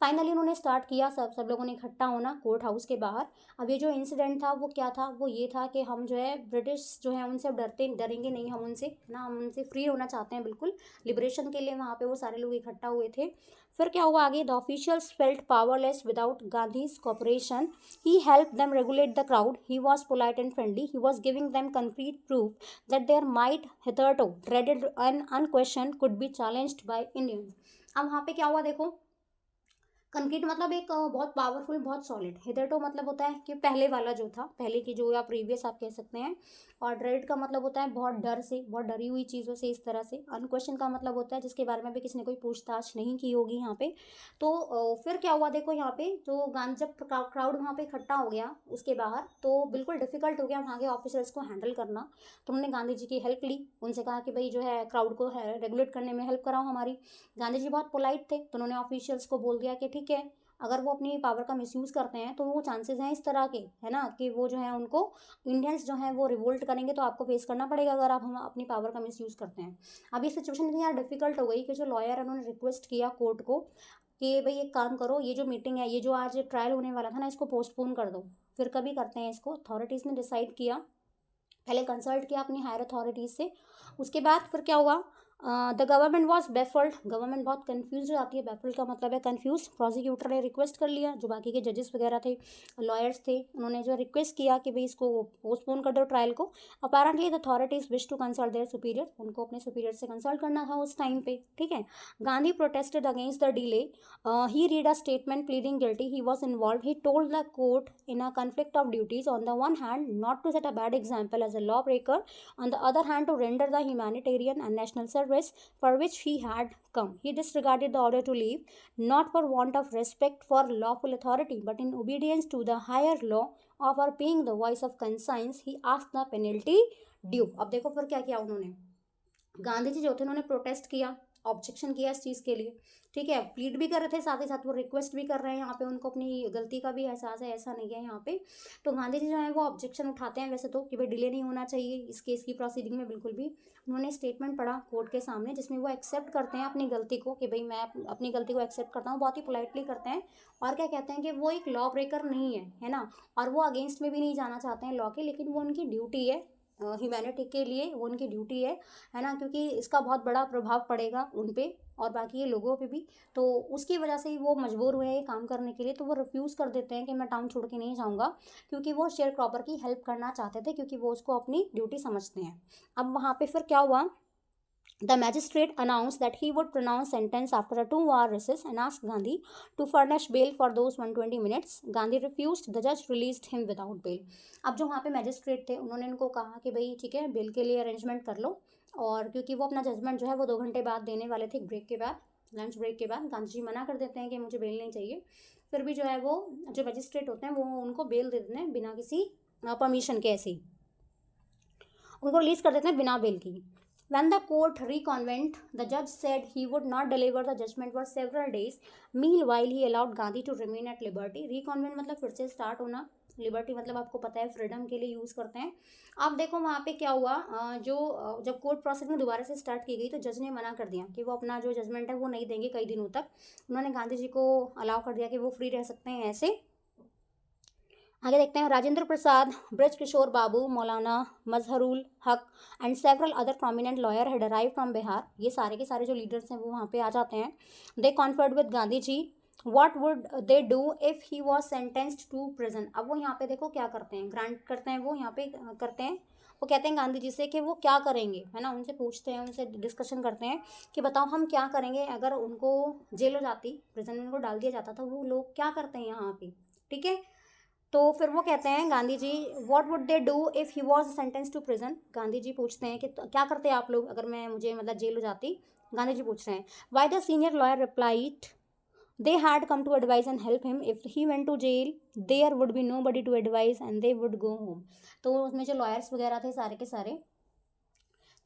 फाइनली उन्होंने स्टार्ट किया सब लोगों ने इकट्ठा होना कोर्ट हाउस के बाहर। अब ये जो इंसिडेंट था वो क्या था, वो ये था कि हम जो है ब्रिटिश जो है उनसे डरेंगे नहीं, हम उनसे ना, हम उनसे फ्री होना चाहते हैं बिल्कुल, लिबरेशन के लिए वहाँ पे वो सारे लोग इकट्ठा हुए थे। फिर क्या हुआ आगे, the officials felt powerless without Gandhi's cooperation. He help them regulate the crowd. He was polite and friendly. He was giving them concrete proof that their might hitherto dreaded and unquestioned could be challenged by Indians. अब वहाँ पे क्या हुआ देखो, concrete मतलब एक बहुत powerful, बहुत सॉलिड। हिदरटो मतलब होता है कि पहले वाला जो था, पहले की जो, या प्रीवियस आप कह सकते हैं। और ड्रेड का मतलब होता है बहुत डर से, बहुत डरी हुई चीज़ों से, इस तरह से। अनक्वेश्चन का मतलब होता है जिसके बारे में भी किसी ने कोई पूछताछ नहीं की होगी यहाँ पे। तो फिर क्या हुआ देखो, यहाँ पे तो जब क्राउड वहाँ पे इकट्ठा हो गया उसके बाहर, तो बिल्कुल डिफिकल्ट हो गया वहाँ के ऑफिसर्स को हैंडल करना। तो उन्होंने गांधी जी की हेल्प ली, उनसे कहा कि भाई जो है क्राउड को रेगुलेट करने में हेल्प कराओ हमारी। गांधी जी बहुत पोलाइट थे, तो उन्होंने ऑफिशियल्स को बोल दिया कि ठीक है, अगर वो अपनी पावर का मिसयूज़ करते हैं तो वो चांसेस हैं इस तरह के, है ना, कि वो जो है उनको इंडियंस जो हैं वो रिवोल्ट करेंगे, तो आपको फेस करना पड़ेगा अगर आप हम अपनी पावर का मिसयूज़ करते हैं। अब ये सिचुएशन इतनी यार डिफिकल्ट हो गई कि जो लॉयर है उन्होंने रिक्वेस्ट किया कोर्ट को कि भाई एक काम करो, ये जो मीटिंग है, ये जो आज ट्रायल होने वाला था ना, इसको पोस्टपोन कर दो, फिर कभी करते हैं इसको। अथॉरिटीज़ ने डिसाइड किया, पहले कंसल्ट किया अपनी हायर अथॉरिटीज़ से, उसके बाद फिर क्या हुआ, the government was baffled, government बहुत कन्फ्यूज हो जाती है, बेफल्ड का मतलब है कन्फ्यूज। प्रोसिक्यूटर ने रिक्वेस्ट कर लिया, जो बाकी के जजेस वगैरह थे, लॉयर्स थे, उन्होंने जो रिक्वेस्ट किया कि भाई इसको पोस्टपोन कर दो ट्रायल को। Apparently the authorities wish to consult their superior, उनको अपने सुपीरियर से कंसल्ट करना था उस टाइम पे, ठीक है। Gandhi protested against the delay, he read a statement pleading guilty, he was involved, he told the court in a conflict of duties, on the one hand not to set a bad example as a lawbreaker, on the other hand to render the humanitarian and national service for which he had come. He disregarded the order to leave, not for want of respect for lawful authority, but in obedience to the higher law of our paying the voice of conscience, he asked the penalty due. अब देखो फिर क्या किया उन्होंने, गांधी जी जो थे उन्होंने protest किया, ऑब्जेक्शन किया इस चीज़ के लिए, ठीक है, प्लीड भी कर रहे थे, साथ ही साथ वो रिक्वेस्ट भी कर रहे हैं, यहाँ पे उनको अपनी गलती का भी एहसास है, ऐसा नहीं है यहाँ पे। तो गांधी जी जो है वो ऑब्जेक्शन उठाते हैं वैसे तो, कि भाई डिले नहीं होना चाहिए इस केस की प्रोसीडिंग में, बिल्कुल भी। उन्होंने स्टेटमेंट पढ़ा कोर्ट के सामने, जिसमें वो एक्सेप्ट करते हैं अपनी गलती को, कि भाई मैं अपनी गलती को एक्सेप्ट करता हूँ, बहुत ही पोलाइटली करते हैं। और क्या कहते हैं कि वो एक लॉ ब्रेकर नहीं है ना, और वो अगेंस्ट में भी नहीं जाना चाहते हैं लॉ के, लेकिन वो उनकी ड्यूटी है, ह्यूमैनिटी के लिए वो उनकी ड्यूटी है ना, क्योंकि इसका बहुत बड़ा प्रभाव पड़ेगा उन पे और बाकी ये लोगों पे भी, तो उसकी वजह से ही वो मजबूर हुए हैं ये काम करने के लिए। तो वो रिफ्यूज़ कर देते हैं कि मैं टाउन छोड़ के नहीं जाऊँगा, क्योंकि वो शेयर क्रॉपर की हेल्प करना चाहते थे, क्योंकि वो उसको अपनी ड्यूटी समझते हैं। अब वहाँ पे फिर क्या हुआ, the magistrate announced that he would pronounce sentence after a 2-hour recess and asked Gandhi to furnish bail for those 120 minutes. Gandhi refused. The judge released him without bail. अब जो वहाँ पे मैजिस्ट्रेट थे उन्होंने उनको कहा कि भाई ठीक है, बेल के लिए अरेंजमेंट कर लो, और क्योंकि वो अपना जजमेंट जो है वो 2 घंटे बाद देने वाले थे, ब्रेक के बाद, लंच ब्रेक के बाद। गांधी जी मना कर देते हैं कि मुझे बेल नहीं चाहिए, फिर भी जो है वो जो मैजिस्ट्रेट होते हैं वो उनको बेल दे देते हैं बिना किसी परमिशन के, ऐसे ही उनको रिलीज़ कर देते हैं बिना बेल की। When the court reconvened, the judge said he would not deliver the judgment for several days. Meanwhile, he allowed Gandhi to remain at liberty. Reconvent मतलब फिर से स्टार्ट होना, लिबर्टी मतलब आपको पता है फ्रीडम के लिए यूज़ करते हैं। अब देखो वहाँ पे क्या हुआ, जब कोर्ट प्रोसेस में दोबारा से स्टार्ट की गई तो जज ने मना कर दिया कि वो अपना जो जजमेंट है वो नहीं देंगे कई दिनों तक। उन्होंने गांधी जी को अलाउ कर दिया कि वो फ्री रह सकते हैं ऐसे। आगे देखते हैं, राजेंद्र प्रसाद, ब्रज किशोर बाबू, मौलाना मजहरुल हक and several other prominent lawyer had arrive from Bihar. ये सारे के सारे जो लीडर्स हैं वो वहाँ पे आ जाते हैं। They conferred with Gandhi ji what would they do if he was sentenced to prison. अब वो यहाँ पे देखो क्या करते हैं, ग्रांट करते हैं, वो यहाँ पे करते हैं, वो कहते हैं गांधी जी से कि वो क्या करेंगे, है ना, उनसे पूछते हैं, उनसे डिस्कशन करते हैं कि बताओ हम क्या करेंगे अगर उनको जेल हो जाती, प्रिजन में उनको डाल दिया जाता, तो वो लोग क्या करते हैं यहाँ पे, ठीक है। तो फिर वो कहते हैं Gandhi ji, what would they do if he was sentence to prison. Gandhi ji पूछते हैं कि क्या करते आप लोग अगर मुझे मतलब जेल हो जाती। गांधी जी पूछ रहे हैं, why the senior lawyer replied they had come to advise and help him, if he went to jail there would be nobody to advise and they would go home. तो उसमें जो lawyers वगैरह थे सारे के सारे,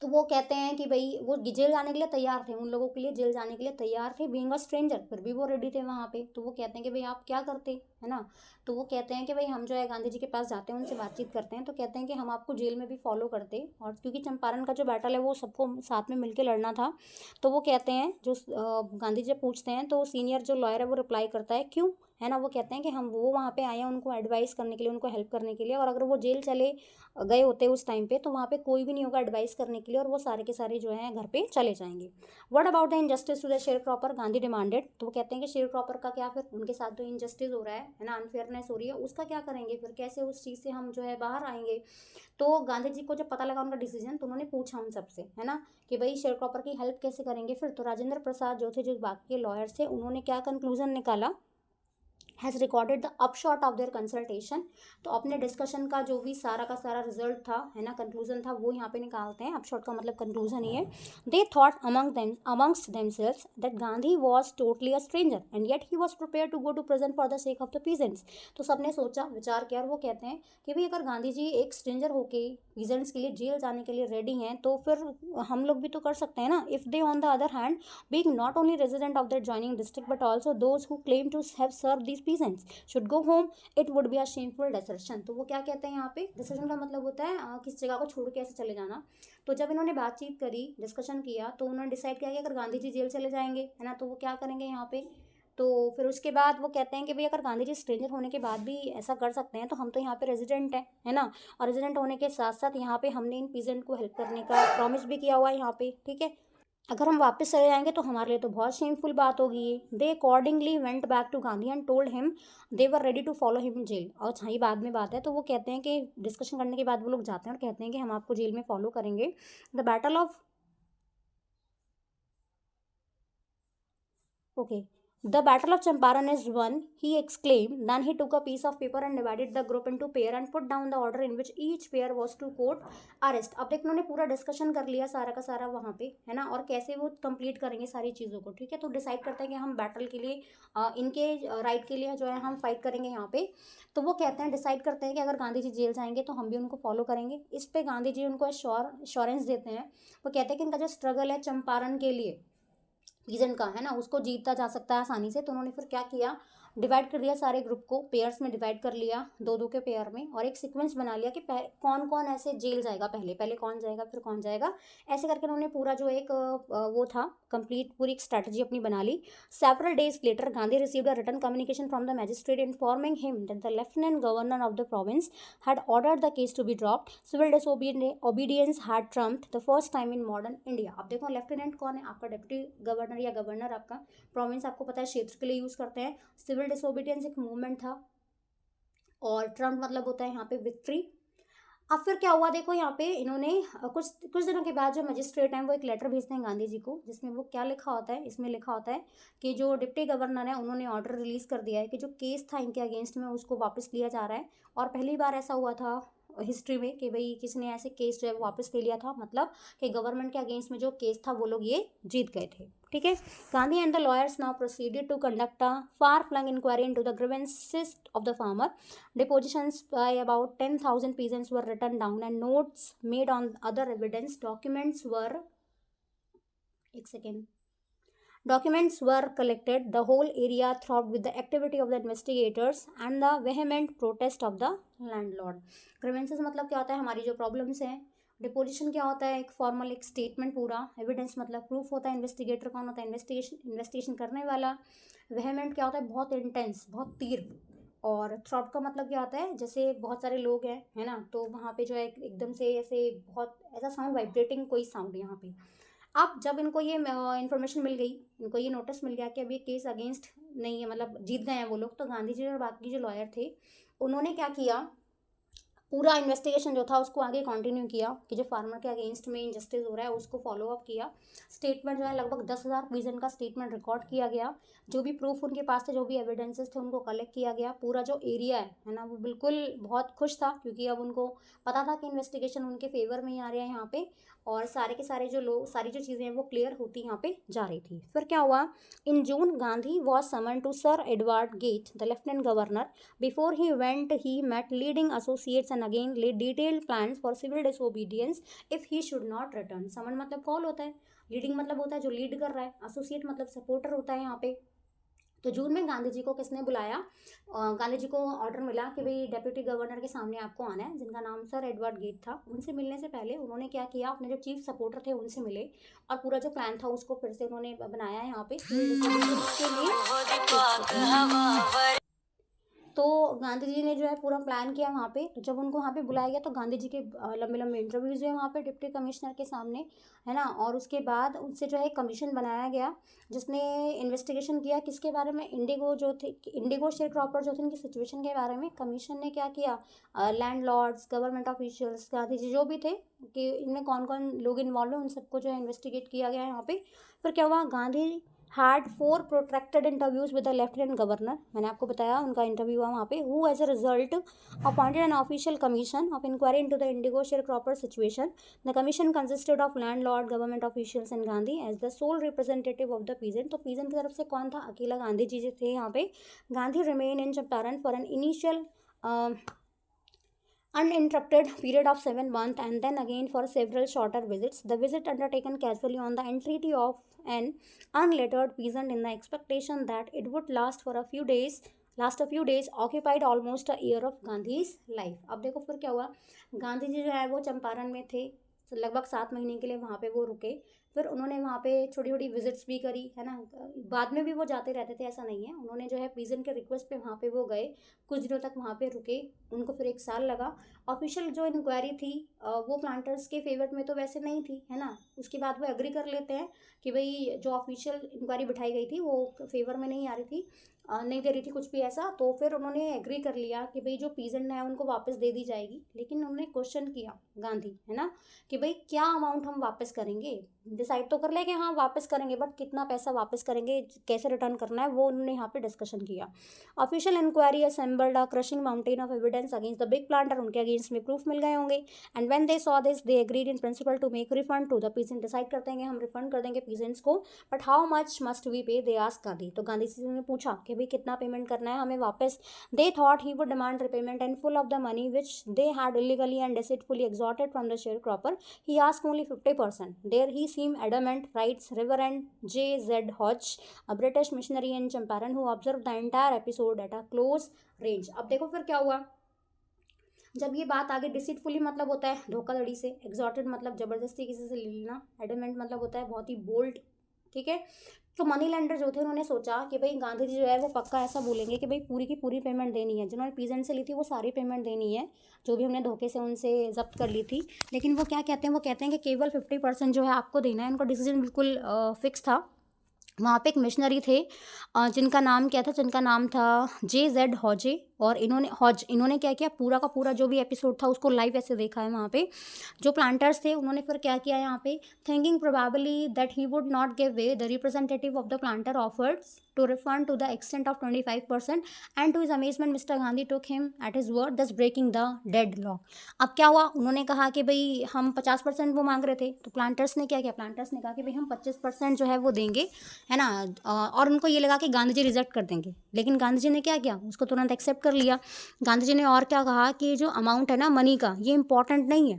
तो वो कहते हैं कि भाई वो जेल जाने के लिए तैयार थे, उन लोगों के लिए जेल जाने के लिए तैयार थे, बीइंग अ स्ट्रेंजर, फिर भी वो रेडी थे वहाँ पे। तो वो कहते हैं कि भाई आप क्या करते, है ना। तो वो कहते हैं कि भाई हम जो है गांधी जी के पास जाते हैं, उनसे बातचीत करते हैं, तो कहते हैं कि हम आपको जेल में भी फॉलो करते, और क्योंकि चंपारण का जो बैटल है वो सबको साथ में मिलकर लड़ना था। तो वो कहते हैं जो गांधी जी पूछते हैं तो सीनियर जो लॉयर है वो रिप्लाई करता है क्यों, है ना। वो कहते हैं कि हम वो वहाँ पे आए हैं उनको एडवाइस करने के लिए, उनको हेल्प करने के लिए, और अगर वो जेल चले गए होते उस टाइम पे तो वहाँ पे कोई भी नहीं होगा एडवाइस करने के लिए, और वो सारे के सारे जो हैं घर पे चले जाएंगे। What about the injustice to the sharecropper, Gandhi demanded. तो वो कहते हैं कि शेयर क्रॉपर का क्या, फिर उनके साथ जो इनजस्टिस हो रहा है ना, अनफेयरनेस हो रही है, उसका क्या करेंगे, फिर कैसे उस चीज़ से हम जो है बाहर आएंगे। तो गांधी जी को जब पता लगा उनका डिसीजन, तो उन्होंने पूछा उन सबसे, है ना, कि भाई शेयर क्रॉपर की हेल्प कैसे करेंगे फिर। तो राजेंद्र प्रसाद जो थे, जो बाकी के लॉयर्स थे, उन्होंने क्या कंक्लूजन निकाला, has recorded the upshot of their consultation. तो अपने डिस्कशन का जो भी सारा का सारा रिजल्ट था, है ना, कंक्लूजन था, वो यहाँ पे निकालते हैं। अपशॉट का मतलब कंक्लूजन ही है। They thought amongst themselves that Gandhi was totally a stranger and yet he was prepare to go to prison for the sake of the peasants. तो सबने सोचा विचार किया, और वो कहते हैं कि भाई अगर गांधी जी एक स्ट्रेंजर होके पीजेंट्स के लिए जेल जाने के लिए रेडी हैं, तो फिर हम लोग भी तो कर सकते हैं ना। If they on the other hand being not only resident of their joining district but also those who claim to have served these peasants should go home, it would be a shameful desertion। तो वो क्या कहते हैं यहाँ पे, desertion का मतलब होता है किस जगह को छोड़ के ऐसे चले जाना। तो जब इन्होंने बातचीत करी, डिस्कशन किया, तो उन्होंने डिसाइड किया कि अगर गांधी जी जेल चले जाएंगे, है ना, तो वो क्या करेंगे यहाँ पे, तो फिर उसके बाद वो कहते हैं कि भाई अगर गांधी जी स्ट्रेंजर होने के बाद भी ऐसा कर सकते हैं तो हम तो यहाँ पे रेजिडेंट हैं, है ना। और रेजिडेंट होने के साथ साथ यहाँ पे हमने इन पीजेंट को हेल्प करने का प्रॉमिस भी किया हुआ है यहाँ पे, ठीक है। अगर हम वापस चले जाएंगे तो हमारे लिए तो बहुत शेमफुल बात होगी ये। They accordingly went back to Gandhi and told him they were ready to follow him in jail. और अच्छा ये बाद में बात है, तो वो कहते हैं कि डिस्कशन करने के बाद वो लोग जाते हैं और कहते हैं कि हम आपको जेल में फॉलो करेंगे। The battle of Okay. The Battle of Champaran is won, he exclaimed. Then he took a piece of paper and divided the group into pair and put down the order in which each pair was to quote arrest. अब देख उन्होंने पूरा discussion कर लिया सारा का सारा वहाँ पे, है ना, और कैसे वो कंप्लीट करेंगे सारी चीज़ों को, ठीक है। तो डिसाइड करते हैं कि हम बैटल के लिए इनके राइट के लिए जो है हम फाइट करेंगे यहाँ पे। तो वो कहते हैं, डिसाइड करते हैं कि अगर गांधी जी जेल जाएंगे तो हम भी उनको फॉलो करेंगे। इस पे गांधी जी उनको एश्योरेंस देते हैं। वो कहते हैं कि इनका जो स्ट्रगल है चंपारण के लिए पीजेंट का, है ना, उसको जीता जा सकता है आसानी से। तो उन्होंने फिर क्या किया, डिवाइड कर दिया सारे ग्रुप को, पेयर्स में डिवाइड कर लिया, दो दो के पेयर में, और एक सीक्वेंस बना लिया कि कौन कौन ऐसे जेल जाएगा, पहले पहले कौन जाएगा फिर कौन जाएगा, ऐसे करके उन्होंने पूरा जो एक वो था कंप्लीट पूरी एक स्ट्रैटेजी अपनी बना ली। Several days later Gandhi received a written communication from the magistrate informing him that the lieutenant governor of the province had ordered the case to be dropped. Civil disobedience had trumped the first time in modern India. अब देखो lieutenant कौन है, आपका deputy governor या governor, आपका province आपको पता है क्षेत्र के लिए यूज़ करते हैं। सिविल डिसोबीडियंस एक मूवमेंट था, और ट्रम्प मतलब होता है यहाँ पे विक्ट्री। अब फिर क्या हुआ देखो, यहाँ पे इन्होंने कुछ कुछ दिनों के बाद जो मजिस्ट्रेट हैं वो एक लेटर भेजते हैं गांधी जी को, जिसमें वो क्या लिखा होता है, इसमें लिखा होता है कि जो डिप्टी गवर्नर है उन्होंने ऑर्डर रिलीज़ कर दिया है कि जो केस था इनके अगेंस्ट में उसको वापस लिया जा रहा है। और पहली बार ऐसा हुआ था हिस्ट्री में कि भाई किसी ने ऐसे केस जो है वो वापस ले लिया था, मतलब कि गवर्नमेंट के अगेंस्ट में जो केस था वो लोग ये जीत गए थे, ठीक है। Gandhi and the lawyers now proceeded to conduct a far flung inquiry into the grievances of the farmer. Depositions by about 10,000 peasants were written down and notes made on other evidence. Documents were collected. The whole area throbbed with the activity of the investigators and the vehement protest of the landlord. Grievances मतलब क्या होता है, हमारी जो problems हैं। Deposition क्या होता है, एक फॉर्मल एक स्टेटमेंट पूरा। एविडेंस मतलब प्रूफ होता है। इन्वेस्टिगेटर कौन होता है, इन्वेस्टिगेशन करने वाला। वेहेमेंट क्या होता है, बहुत इंटेंस, बहुत तीव्र। और थ्रॉप का मतलब क्या होता है, जैसे बहुत सारे लोग हैं, है ना, तो वहाँ पे जो है एकदम से ऐसे बहुत ऐसा साउंड, वाइब्रेटिंग कोई साउंड यहाँ पे। अब जब इनको ये इन्फॉर्मेशन मिल गई, इनको ये नोटिस मिल गया कि अब ये केस अगेंस्ट नहीं है, मतलब जीत गए हैं वो लोग, तो गांधी जी और बाकी जो लॉयर थे उन्होंने क्या किया, पूरा इन्वेस्टिगेशन जो था उसको आगे कंटिन्यू किया कि जो फार्मर के अगेंस्ट में इनजस्टिस हो रहा है उसको फॉलो अप किया। स्टेटमेंट जो है लगभग 10,000 पीजन का स्टेटमेंट रिकॉर्ड किया गया। जो भी प्रूफ उनके पास थे, जो भी एविडेंसेस थे, उनको कलेक्ट किया गया। पूरा जो एरिया है ना, वो बिल्कुल बहुत खुश था, क्योंकि अब उनको पता था कि इन्वेस्टिगेशन उनके फेवर में ही आ रहा है यहाँ पे, और सारे के सारे जो लोग, सारी जो चीज़ें हैं वो क्लियर होती यहाँ पे जा रही थी। फिर क्या हुआ, in June Gandhi was summon to sir Edward Gait the lieutenant governor. Before he went, he met leading associates and again laid detailed plans for civil disobedience if he should not return. समन मतलब call होता है, leading मतलब होता है जो lead कर रहा है, एसोसिएट मतलब सपोर्टर होता है यहाँ पे। तो जून में गांधी जी को किसने बुलाया, गांधी जी को ऑर्डर मिला कि भाई डेप्यूटी गवर्नर के सामने आपको आना है, जिनका नाम सर एडवर्ड गेट था। उनसे मिलने से पहले उन्होंने क्या किया, अपने जो चीफ सपोर्टर थे उनसे मिले, और पूरा जो प्लान था उसको फिर से उन्होंने बनाया यहाँ पे के लिए। तो गांधी जी ने जो है पूरा प्लान किया वहाँ पे। तो जब उनको वहाँ पे बुलाया गया तो गांधी जी के लंबे लंबे इंटरव्यूज़ हुए वहाँ पे डिप्टी कमिश्नर के सामने, है ना। और उसके बाद उनसे जो है कमीशन बनाया गया जिसने इन्वेस्टिगेशन किया किसके बारे में, इंडिगो जो थे, इंडिगो शेयर क्रॉपर जो थे, उनकी सिचुएशन के बारे में। कमीशन ने क्या किया, landlords, government officials, Gandhi ji जो भी थे कि इनमें कौन कौन लोग इन्वॉल्व हैं, उन सबको जो है इन्वेस्टिगेट किया गया यहाँ पे। फिर क्या हुआ, Gandhi had 4 protracted interviews with the lieutenant governor, मैंने आपको बताया उनका इंटरव्यू हुआ वहाँ पे, who as a result appointed an official commission of inquiry into the indigo sharecropper situation. The commission consisted of landlord, government officials and Gandhi as the sole representative of the peasant. तो peasant की तरफ से कौन था, अकेला गांधी जी थे यहाँ पे। Gandhi remained in Champaran for an initial uninterrupted period of 7 months and then again for several shorter visits. The visit undertaken casually on the entreaty of an unlettered peasant in the expectation that it would last a few days occupied almost a year of Gandhi's life. अब देखो फिर क्या हुआ, गांधी जी जो है वो चंपारण में थे, लगभग 7 महीने के लिए वहाँ पे वो रुके। फिर उन्होंने वहाँ पे छोटी छोटी विजिट्स भी करी, है ना। बाद में भी वो जाते रहते थे, ऐसा नहीं है। उन्होंने जो है पीजन के रिक्वेस्ट पे वहाँ पे वो गए, कुछ दिनों तक वहाँ पे रुके, उनको फिर 1 साल लगा। ऑफिशियल जो इंक्वायरी थी वो प्लांटर्स के फेवर में तो वैसे नहीं थी, है ना। उसके बाद वो एग्री कर लेते हैं कि भाई जो ऑफिशियल इंक्वायरी बिठाई गई थी वो फेवर में नहीं आ रही थी, नहीं दे रही थी कुछ भी ऐसा। तो फिर उन्होंने एग्री कर लिया कि भाई जो पीजेंट है उनको वापस दे दी जाएगी। लेकिन उन्होंने क्वेश्चन किया गांधी, है ना, कि भाई क्या अमाउंट हम वापस करेंगे। डिसाइड तो कर ले कि हाँ वापस करेंगे, बट कितना पैसा वापस करेंगे, कैसे रिटर्न करना है, वो उन्होंने यहाँ पे डिस्कशन किया। Official inquiry assembled a crushing mountain of evidence against the big planter, उनके अगेंस्ट में प्रूफ मिल गए होंगे। And when they saw this they agreed in principle to make refund to the peasant, decide करते हैं हम refund कर देंगे पीजेंट्स को, but how much must we pay, they ask Gandhi. तो गांधी जी ने पूछा कि भाई कितना पेमेंट करना है हमें वापस। They thought he would demand repayment and full of the money which they had illegally and deceitfully extorted from the sharecropper. He asked only 50%. There he seemed adamant, writes Reverend J. Z. Hodge, a British missionary in Champaran who observed the entire episode at a close range. अब देखो फिर क्या हुआ जब ये बात आगे। Deceitfully मतलब होता है धोखाधड़ी से, एग्जॉर्टेड मतलब जबरदस्ती किसी से ले लेना, एडमेंट मतलब होता है बहुत ही बोल्ड, ठीक है। तो मनी लेंडर जो थे उन्होंने सोचा कि भाई गांधी जी जो है वो पक्का ऐसा बोलेंगे कि भाई पूरी की पूरी पेमेंट देनी है, जिन्होंने पीजेंट से ली थी वो सारी पेमेंट देनी है जो भी हमने धोखे से उनसे जब्त कर ली थी। लेकिन वो क्या कहते हैं, वो कहते हैं कि केवल 50% जो है आपको देना है। उनका डिसीजन बिल्कुल फिक्स था। वहाँ पे एक मिशनरी थे जिनका नाम था J. Z. हॉजे, और इन्होंने क्या किया, पूरा का पूरा जो भी एपिसोड था उसको लाइव ऐसे देखा है वहाँ पे। जो प्लांटर्स थे उन्होंने फिर क्या किया यहाँ पे, thinking probably that he would not give way, the representative of the planter offered to refund to the extent of 25%, and to his amazement Mr. Gandhi took him at his word, thus breaking the dead law. अब क्या हुआ, उन्होंने कहा कि भाई हम 50% वो मांग रहे थे, तो प्लांटर्स ने क्या किया, प्लांटर्स ने कहा कि भाई हम 25% जो है वो देंगे, है ना। और उनको ये लगा कि गांधी जी रिजेक्ट कर देंगे, लेकिन गांधी जी ने क्या किया, उसको तुरंत एक्सेप्ट कर लिया। गांधी जी ने और क्या कहा कि जो अमाउंट है ना मनी का, ये इंपॉर्टेंट नहीं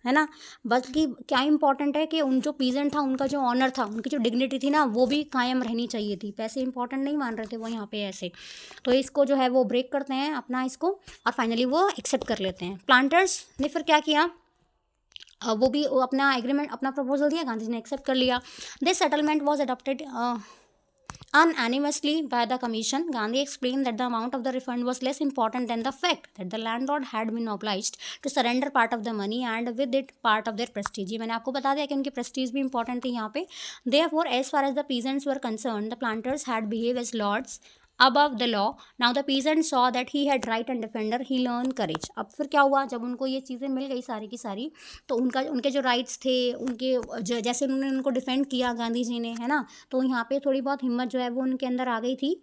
है ना, बल्कि क्या इंपॉर्टेंट है कि उन जो पीजेंट था उनका जो ऑनर था, उनकी जो डिग्निटी थी ना वो भी कायम रहनी चाहिए थी। पैसे इंपॉर्टेंट नहीं मान रहे थे वो यहाँ पे ऐसे। तो इसको जो है वो ब्रेक करते हैं अपना इसको, और फाइनली वो एक्सेप्ट कर लेते हैं। प्लांटर्स ने फिर क्या किया, वो भी अपना एग्रीमेंट, अपना प्रपोजल दिया, गांधी जी ने एक्सेप्ट कर लिया। This settlement was adopted unanimously by the commission. Gandhi explained that the amount of the refund was less important than the fact that the landlord had been obliged to surrender part of the money and with it part of their prestige. मैंने आपको बता दिया कि उनकी prestige भी important थी यहाँ पे। Therefore, as far as the peasants were concerned, the planters had behaved as lords above the law. Now the peasant saw that he had right and defender, he learned courage. अब फिर क्या हुआ, जब उनको ये चीज़ें मिल गई सारी की सारी, तो उनके जो राइट्स थे, उनके जैसे उन्होंने उनको डिफेंड किया गांधी जी ने, है ना, तो यहाँ पे थोड़ी बहुत हिम्मत जो है वो उनके अंदर आ गई थी।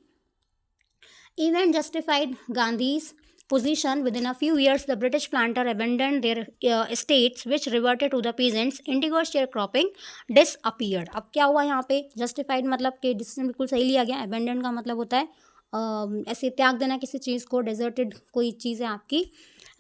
Event justified Gandhi's position. Within a few years, the British planter abandoned their estates, which reverted to the peasants. Indigo sharecropping disappeared. अब क्या हुआ यहाँ पे, justified मतलब कि डिसीजन बिल्कुल सही लिया गया, abandon का मतलब होता है ऐसे त्याग देना किसी चीज़ को, deserted कोई चीज़ है आपकी।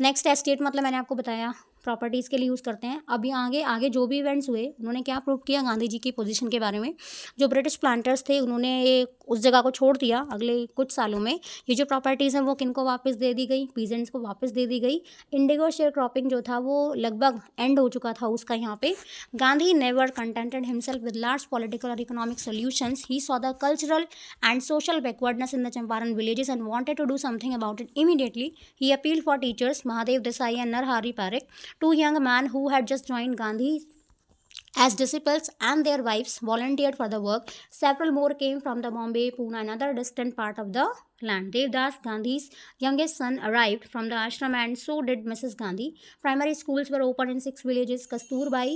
नेक्स्ट एस्टेट मतलब मैंने आपको बताया प्रॉपर्टीज़ के लिए यूज़ करते हैं। अब आगे आगे जो भी इवेंट्स हुए उन्होंने क्या प्रूव किया गांधी जी की पोजीशन के बारे में। जो ब्रिटिश प्लांटर्स थे उन्होंने उस जगह को छोड़ दिया। अगले कुछ सालों में ये जो प्रॉपर्टीज़ हैं वो किनको वापस दे दी गई, पीजेंट्स को वापस दे दी गई। इंडिगो शेयर क्रॉपिंग जो था वो लगभग एंड हो चुका था उसका यहाँ पे। Gandhi never contented himself with large political और economic solutions. He saw the cultural and social backwardness in the Champaran villages and wanted to do something about it immediately. He appealed for teachers Mahadev Desai and Narhari Parekh, two young men who had just joined Gandhi as disciples, and their wives volunteered for the work. Several more came from the Bombay, Pune, and other distant part of the land. Devdas, Gandhi's youngest son, arrived from the ashram, and so did Mrs. Gandhi. Primary schools were opened in 6 villages. Kasturbai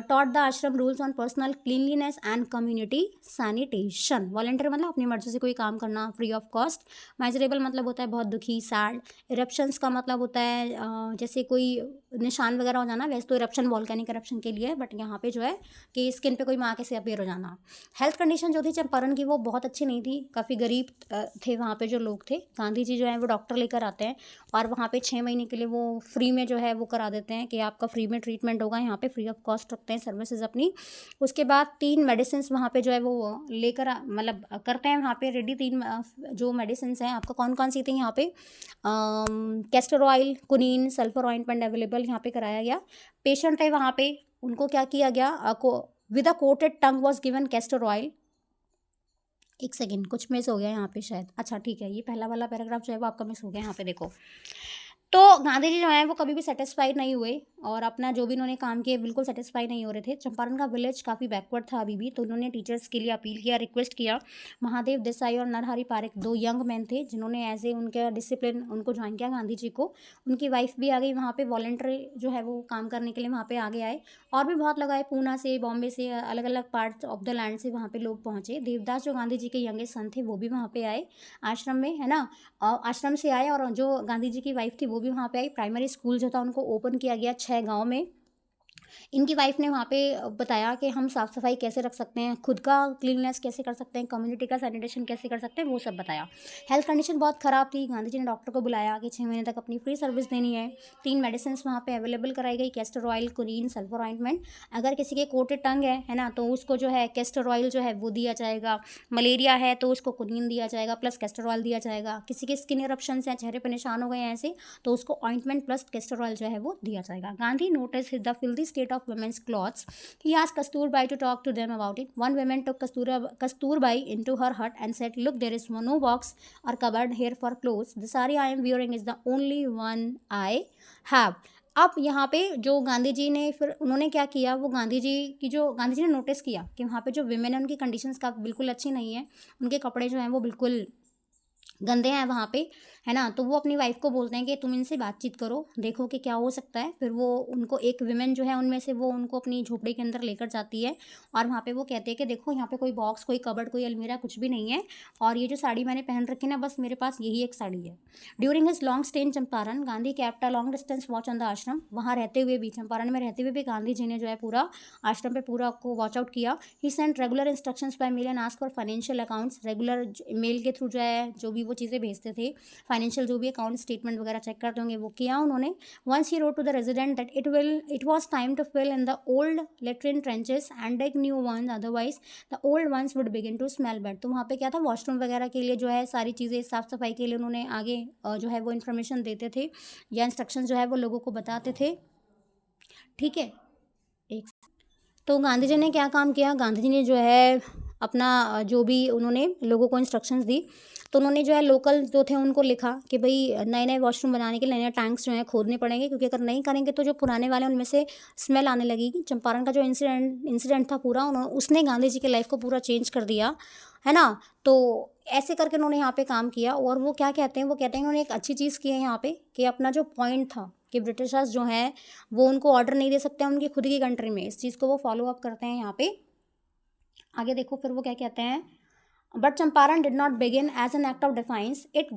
taught the ashram rules on personal cleanliness and community sanitation. Volunteer मतलब अपनी मर्जी से कोई काम करना free of cost. Miserable मतलब होता है बहुत दुखी, सैड। इरप्शंस का मतलब होता है जैसे कोई निशान वगैरह हो जाना, वैसे तो इरप्शन वॉल्केनिक इरप्शन के लिए, बट यहाँ पे जो है कि स्किन पे कोई माँ के से अपीयर हो जाना। हेल्थ कंडीशन जो थी चंपारण की वो बहुत अच्छी नहीं थी, काफ़ी गरीब थे वहाँ पे जो लोग थे। गांधी जी जो है वो डॉक्टर लेकर आते हैं और वहाँ पे 6 महीने के लिए वो फ्री में जो है वो करा देते हैं कि आपका फ्री में ट्रीटमेंट होगा, यहाँ पे फ्री ऑफ कॉस्ट रखते हैं सर्विसेज अपनी। उसके बाद 3 मेडिसिन वहाँ पे जो है वो लेकर मतलब करते हैं वहाँ पे रेडी। 3 जो मेडिसिन हैं आपका कौन कौन सी थी यहाँ पे, castor oil, quinine, sulphur ointment available यहाँ पे कराया गया। पेशेंट है वहाँ पे, उनको क्या किया गया, with a coated tongue was given castor oil. एक सेकेंड, कुछ मिस हो गया यहाँ पे शायद। अच्छा ठीक है, ये पहला वाला पैराग्राफ जो है वो आपका मिस हो गया यहाँ पे, देखो। तो गांधी जी जो है वो कभी भी सेटिस्फाइड नहीं हुए और अपना जो भी उन्होंने काम किए बिल्कुल सेटिस्फाई नहीं हो रहे थे। चंपारण का विलेज काफ़ी बैकवर्ड था अभी भी, तो उन्होंने टीचर्स के लिए अपील किया, रिक्वेस्ट किया। महादेव देसाई और नरहरि पारेख 2 यंग मैन थे जिन्होंने एज ए उनके डिसिप्लिन उनको ज्वाइन किया गांधी जी को। उनकी वाइफ भी आ गई वहाँ पे, वॉलंटरी जो है वो काम करने के लिए वहाँ पे आगे आए। और भी बहुत लोग आए, पूना से, बॉम्बे से, अलग अलग पार्ट्स ऑफ द लैंड से वहाँ पे लोग पहुँचे। देवदास जो गांधी जी के यंगेस्ट सन थे वो भी वहाँ पे आए आश्रम में, है ना। आश्रम से आए और जो गांधी जी की वाइफ थी वो भी वहाँ पे आई। प्राइमरी स्कूल जो था उनको ओपन किया गया 6 गांव में। इनकी वाइफ ने वहाँ पे बताया कि हम साफ़ सफाई कैसे रख सकते हैं, खुद का क्लीननेस कैसे कर सकते हैं, कम्युनिटी का सैनिटेशन कैसे कर सकते हैं, वो सब बताया। हेल्थ कंडीशन बहुत ख़राब थी। गांधी जी ने डॉक्टर को बुलाया कि 6 महीने तक अपनी फ्री सर्विस देनी है। 3 मेडिसिन वहाँ पे अवेलेबल कराई गई, castor oil, quinine, sulphur ointment. अगर किसी के कोटेड टंग है ना, तो उसको जो है कैस्टर ऑयल जो है वो दिया जाएगा। मलेरिया है तो उसको कुनीन दिया जाएगा प्लस कैस्टर ऑयल दिया जाएगा। किसी के स्किन इरप्शंस हैं, चेहरे पर निशान हो गए हैं ऐसे, तो उसको ऑइंटमेंट प्लस कैस्टर ऑयल जो है वो दिया जाएगा। Gandhi notice the filthy state of women's clothes. He asked Kasturbai to talk to them about it. One woman took Kasturbai into her hut and said, "Look, there is no box or cupboard here for clothes. The sari I am wearing is the only one I have." अब यहाँ पे जो गांधी जी ने फिर उन्होंने क्या किया, वो गांधी जी ने नोटिस किया कि वहाँ पे जो विमेन है उनकी कंडीशंस का बिल्कुल अच्छी नहीं है, उनके कपड़े जो हैं वो बिल्कुल गंदे हैं वहाँ पे, है ना। तो वो अपनी वाइफ को बोलते हैं कि तुम इनसे बातचीत करो, देखो कि क्या हो सकता है। फिर वो उनको एक विमेन जो है उनमें से वो उनको अपनी झोपड़ी के अंदर लेकर जाती है और वहाँ पे वो कहते हैं कि देखो यहाँ पे कोई बॉक्स, कोई कबर्ड, कोई अलमीरा कुछ भी नहीं है और ये जो साड़ी मैंने पहन रखी है ना, बस मेरे पास यही एक साड़ी है। During his long stay in Champaran, Gandhi kept a long distance watch on the आश्रम। वहाँ रहते हुए भी, चंपारण में रहते हुए भी गांधी जी ने जो है पूरा आश्रम पे पूरा को वॉच आउट किया। He sent regular instructions by mail and ask for financial accounts. Regular mail के थ्रू जो है जो भी वो चीज़ें भेजते थे, फाइनेंशियल जो भी अकाउंट स्टेटमेंट वगैरह चेक करते होंगे, वो किया उन्होंने। Once he wrote to the resident that it was time to fill in the old latrine trenches and dig new ones, otherwise the old ones would begin to smell bad. तो वहाँ पे क्या था, वॉशरूम वगैरह के लिए जो है सारी चीज़ें साफ़ सफाई के लिए उन्होंने आगे जो है वो इन्फॉर्मेशन देते थे या इंस्ट्रक्शन जो है वो लोगों को बताते थे, ठीक है। एक तो गांधी जी ने क्या काम किया, गांधी जी ने जो है अपना जो भी उन्होंने लोगों को इंस्ट्रक्शंस दी, तो उन्होंने जो है लोकल जो थे उनको लिखा कि भाई नए नए वॉशरूम बनाने के लिए नए नए टैंक्स जो हैं खोदने पड़ेंगे, क्योंकि अगर नहीं करेंगे तो जो पुराने वाले उनमें से स्मेल आने लगेगी। चंपारण का जो इंसिडेंट था पूरा, उसने गांधी जी की लाइफ को पूरा चेंज कर दिया, है ना। तो ऐसे करके उन्होंने यहाँ पे काम किया। और वो क्या कहते हैं, वो कहते हैं उन्होंने एक अच्छी चीज़ की है यहाँ पे कि अपना जो पॉइंट था कि ब्रिटिशर्स जो हैं वो उनको ऑर्डर नहीं दे सकते हैं उनकी खुद की कंट्री में, इस चीज़ को वो फॉलो अप करते हैं यहाँ पे। आगे देखो फिर वो क्या कहते हैं, but Champaran did not begin as an act of defiance, it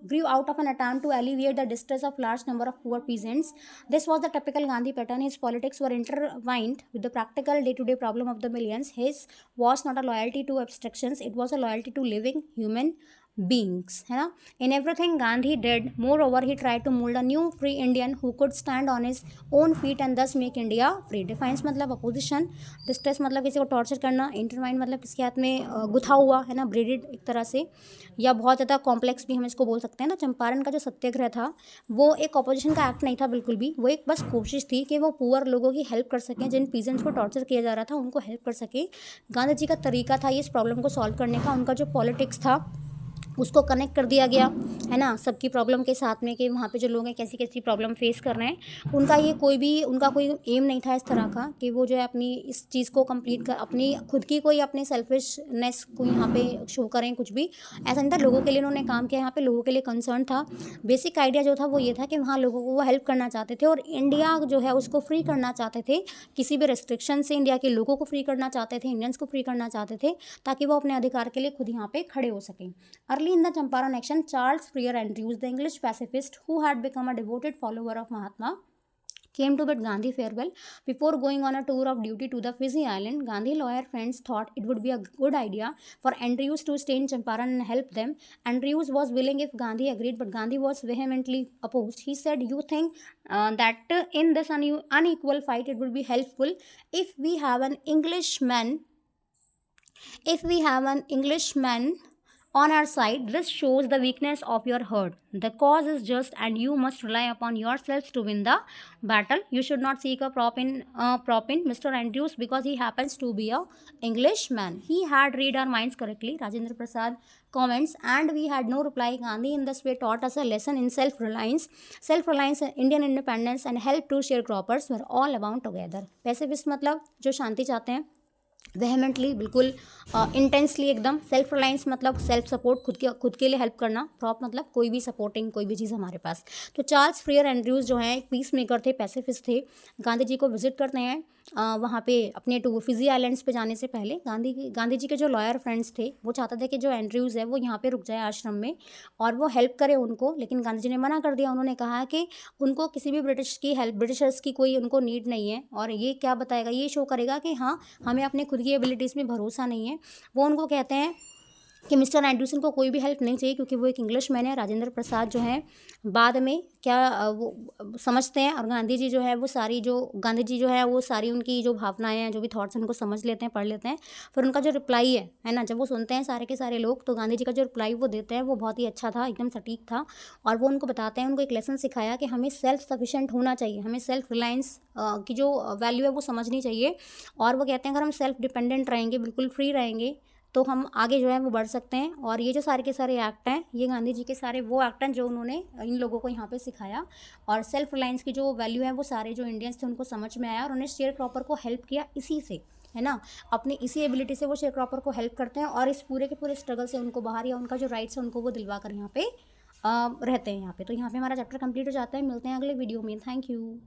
grew out of an attempt to alleviate the distress of large number of poor peasants. This was the typical Gandhi pattern. His politics were intertwined with the practical day-to-day problem of the millions. His was not a loyalty to abstractions, it was a loyalty to living human beings, है ना। In everything Gandhi did, moreover, he tried to mold a new free Indian who could stand on his own feet and thus make India free. Defiance मतलब opposition, distress मतलब किसी को torture करना, intertwine मतलब किसके हाथ में गुथा हुआ, है ना, ब्रेडेड एक तरह से, या बहुत ज़्यादा कॉम्प्लेक्स भी हम इसको बोल सकते हैं ना। चंपारण का जो सत्याग्रह था वो एक अपोजिशन का एक्ट नहीं था बिल्कुल भी, वो एक बस कोशिश थी कि वो पुअर लोगों की हेल्प कर सकें, जिन पीजेंट्स को टॉर्चर किया जा रहा था उनको हेल्प कर सके। गांधी जी का तरीका था इस प्रॉब्लम को सॉल्व करने का, उनका जो पॉलिटिक्स था उसको कनेक्ट कर दिया गया, है ना, सबकी प्रॉब्लम के साथ में कि वहाँ पे जो लोग हैं कैसी कैसी प्रॉब्लम फेस कर रहे हैं। उनका कोई एम नहीं था इस तरह का कि वो जो है अपनी इस चीज़ को कंप्लीट कर अपनी खुद की कोई अपनी सेल्फिशनेस को यहाँ पे शो करें, कुछ भी ऐसा नहीं था। लोगों के लिए उन्होंने काम किया, यहाँ पे लोगों के लिए कंसर्न था। बेसिक आइडिया जो था वो ये था कि वहाँ लोगों को वो हेल्प करना चाहते थे और इंडिया जो है उसको फ्री करना चाहते थे, किसी भी रेस्ट्रिक्शन से इंडिया के लोगों को फ्री करना चाहते थे, इंडियंस को फ्री करना चाहते थे, ताकि वो अपने अधिकार के लिए खुद यहाँ पे खड़े हो सकें। Early in the Champaran action, Charles Freer Andrews, the English pacifist who had become a devoted follower of Mahatma, came to bid Gandhi farewell before going on a tour of duty to the Fiji island. Gandhi lawyer friends thought it would be a good idea for Andrews to stay in Champaran and help them. Andrews was willing if Gandhi agreed, but Gandhi was vehemently opposed. He said, "You think that in this unequal fight it would be helpful if we have an Englishman on our side. This shows the weakness of your herd. The cause is just and you must rely upon yourselves to win the battle. You should not seek a prop in Mr. Andrews because he happens to be a Englishman. He had read our minds correctly, Rajendra Prasad comments, and we had no reply. Gandhi in this way taught us a lesson in self-reliance. Self-reliance, Indian independence and help to sharecroppers were all abound together. Pacifist मतलब जो शांति चाहते हैं, vehemently, बिल्कुल intensely एकदम। Self reliance मतलब self support, खुद के लिए हेल्प करना। प्रॉप मतलब कोई भी सपोर्टिंग, कोई भी चीज़ हमारे पास। तो चार्ल्स फ्रियर एंड्रयूज़ जो हैं एक पीस मेकर थे, पैसिफिस्ट थे। गांधी जी को विजिट करते हैं वहाँ पे अपने फिजी आइलैंड्स पे जाने से पहले। गांधी जी के जो लॉयर फ्रेंड्स थे वो चाहते थे कि जो एंड्रयूज़ है वो यहाँ पे रुक जाए आश्रम में और वो हेल्प करे उनको, लेकिन गांधी जी ने मना कर दिया। उन्होंने कहा कि उनको किसी भी ब्रिटिशर्स की कोई उनको नीड नहीं है, और ये क्या बताएगा, ये शो करेगा कि हाँ हमें अपने खुद की एबिलिटीज़ में भरोसा नहीं है। वो उनको कहते हैं कि मिस्टर एंडरसन को कोई भी हेल्प नहीं चाहिए क्योंकि वो एक इंग्लिश मैन है। राजेंद्र प्रसाद जो हैं बाद में क्या वो समझते हैं, और गांधी जी जो है वो सारी उनकी जो भावनाएं हैं, जो भी थॉट्स हैं, उनको समझ लेते हैं, पढ़ लेते हैं। फिर उनका जो रिप्लाई है ना, जब वो सुनते हैं सारे के सारे लोग, तो गांधी जी का जो रिप्लाई वो देते हैं वो बहुत ही अच्छा था, एकदम सटीक था। और वो उनको बताते हैं, उनको एक लेसन सिखाया कि हमें सेल्फ सफिशेंट होना चाहिए, हमें सेल्फ रिलायंस की जो वैल्यू है वो समझनी चाहिए। और वो कहते हैं अगर हम सेल्फ डिपेंडेंट रहेंगे, बिल्कुल फ्री रहेंगे, तो हम आगे जो है वो बढ़ सकते हैं। और ये जो सारे के सारे एक्ट हैं, ये गांधी जी के सारे वो एक्ट हैं जो उन्होंने इन लोगों को यहाँ पे सिखाया। और सेल्फ रिलायंस की जो वैल्यू है वो सारे जो इंडियंस थे उनको समझ में आया, और उन्हें शेयर क्रॉपर को हेल्प किया इसी से, है ना, अपनी इसी एबिलिटी से वो शेयर क्रॉपर को हेल्प करते हैं, और इस पूरे के पूरे स्ट्रगल से उनको बाहर, या उनका जो राइट्स है उनको वो दिलवा कर यहाँ पे रहते हैं यहाँ पे। तो यहाँ पे हमारा चैप्टर कंप्लीट हो जाता है। मिलते हैं अगले वीडियो में। Thank you.